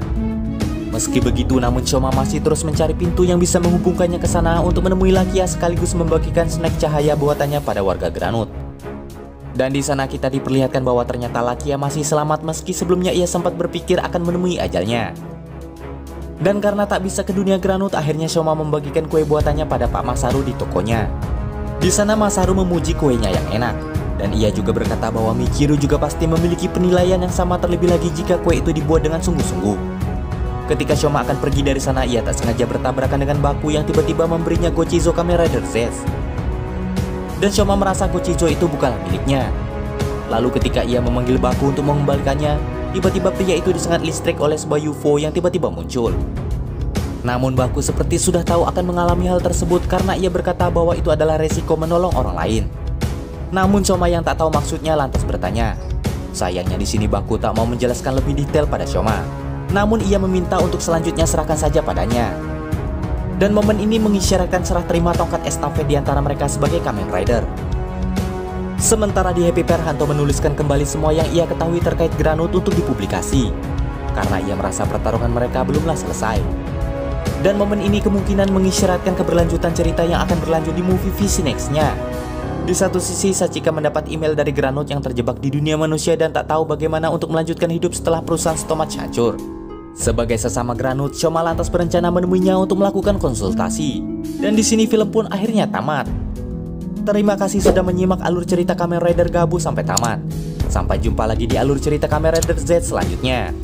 A: Meski begitu, namun Shoma masih terus mencari pintu yang bisa menghubungkannya ke sana untuk menemui Lakia sekaligus membagikan snack cahaya buatannya pada warga Granut. Dan di sana kita diperlihatkan bahwa ternyata Lakia masih selamat meski sebelumnya ia sempat berpikir akan menemui ajalnya. Dan karena tak bisa ke dunia Granut, akhirnya Shoma membagikan kue buatannya pada Pak Masaru di tokonya. Di sana Masaru memuji kuenya yang enak. Dan ia juga berkata bahwa Michiru juga pasti memiliki penilaian yang sama, terlebih lagi jika kue itu dibuat dengan sungguh-sungguh. Ketika Shoma akan pergi dari sana, ia tak sengaja bertabrakan dengan Baku yang tiba-tiba memberinya Gochizo Kamen Rider Z. Dan Shoma merasa Gochizo itu bukanlah miliknya. Lalu ketika ia memanggil Baku untuk mengembalikannya, tiba-tiba pria itu disengat listrik oleh sebuah UFO yang tiba-tiba muncul. Namun Baku seperti sudah tahu akan mengalami hal tersebut karena ia berkata bahwa itu adalah resiko menolong orang lain. Namun Shoma yang tak tahu maksudnya lantas bertanya. Sayangnya di sini Baku tak mau menjelaskan lebih detail pada Shoma. Namun ia meminta untuk selanjutnya serahkan saja padanya. Dan momen ini mengisyaratkan serah terima tongkat estafet di antara mereka sebagai Kamen Rider. Sementara di Happy Pair, Hanto menuliskan kembali semua yang ia ketahui terkait Granut untuk dipublikasi. Karena ia merasa pertarungan mereka belumlah selesai. Dan momen ini kemungkinan mengisyaratkan keberlanjutan cerita yang akan berlanjut di movie VC Next-nya. Di satu sisi, Sachika mendapat email dari Granut yang terjebak di dunia manusia dan tak tahu bagaimana untuk melanjutkan hidup setelah perusahaan Stomach hancur. Sebagai sesama Granut, Shoma lantas berencana menemuinya untuk melakukan konsultasi. Dan di sini film pun akhirnya tamat. Terima kasih sudah menyimak alur cerita Kamen Rider Gabu sampai tamat. Sampai jumpa lagi di alur cerita Kamen Rider Z selanjutnya.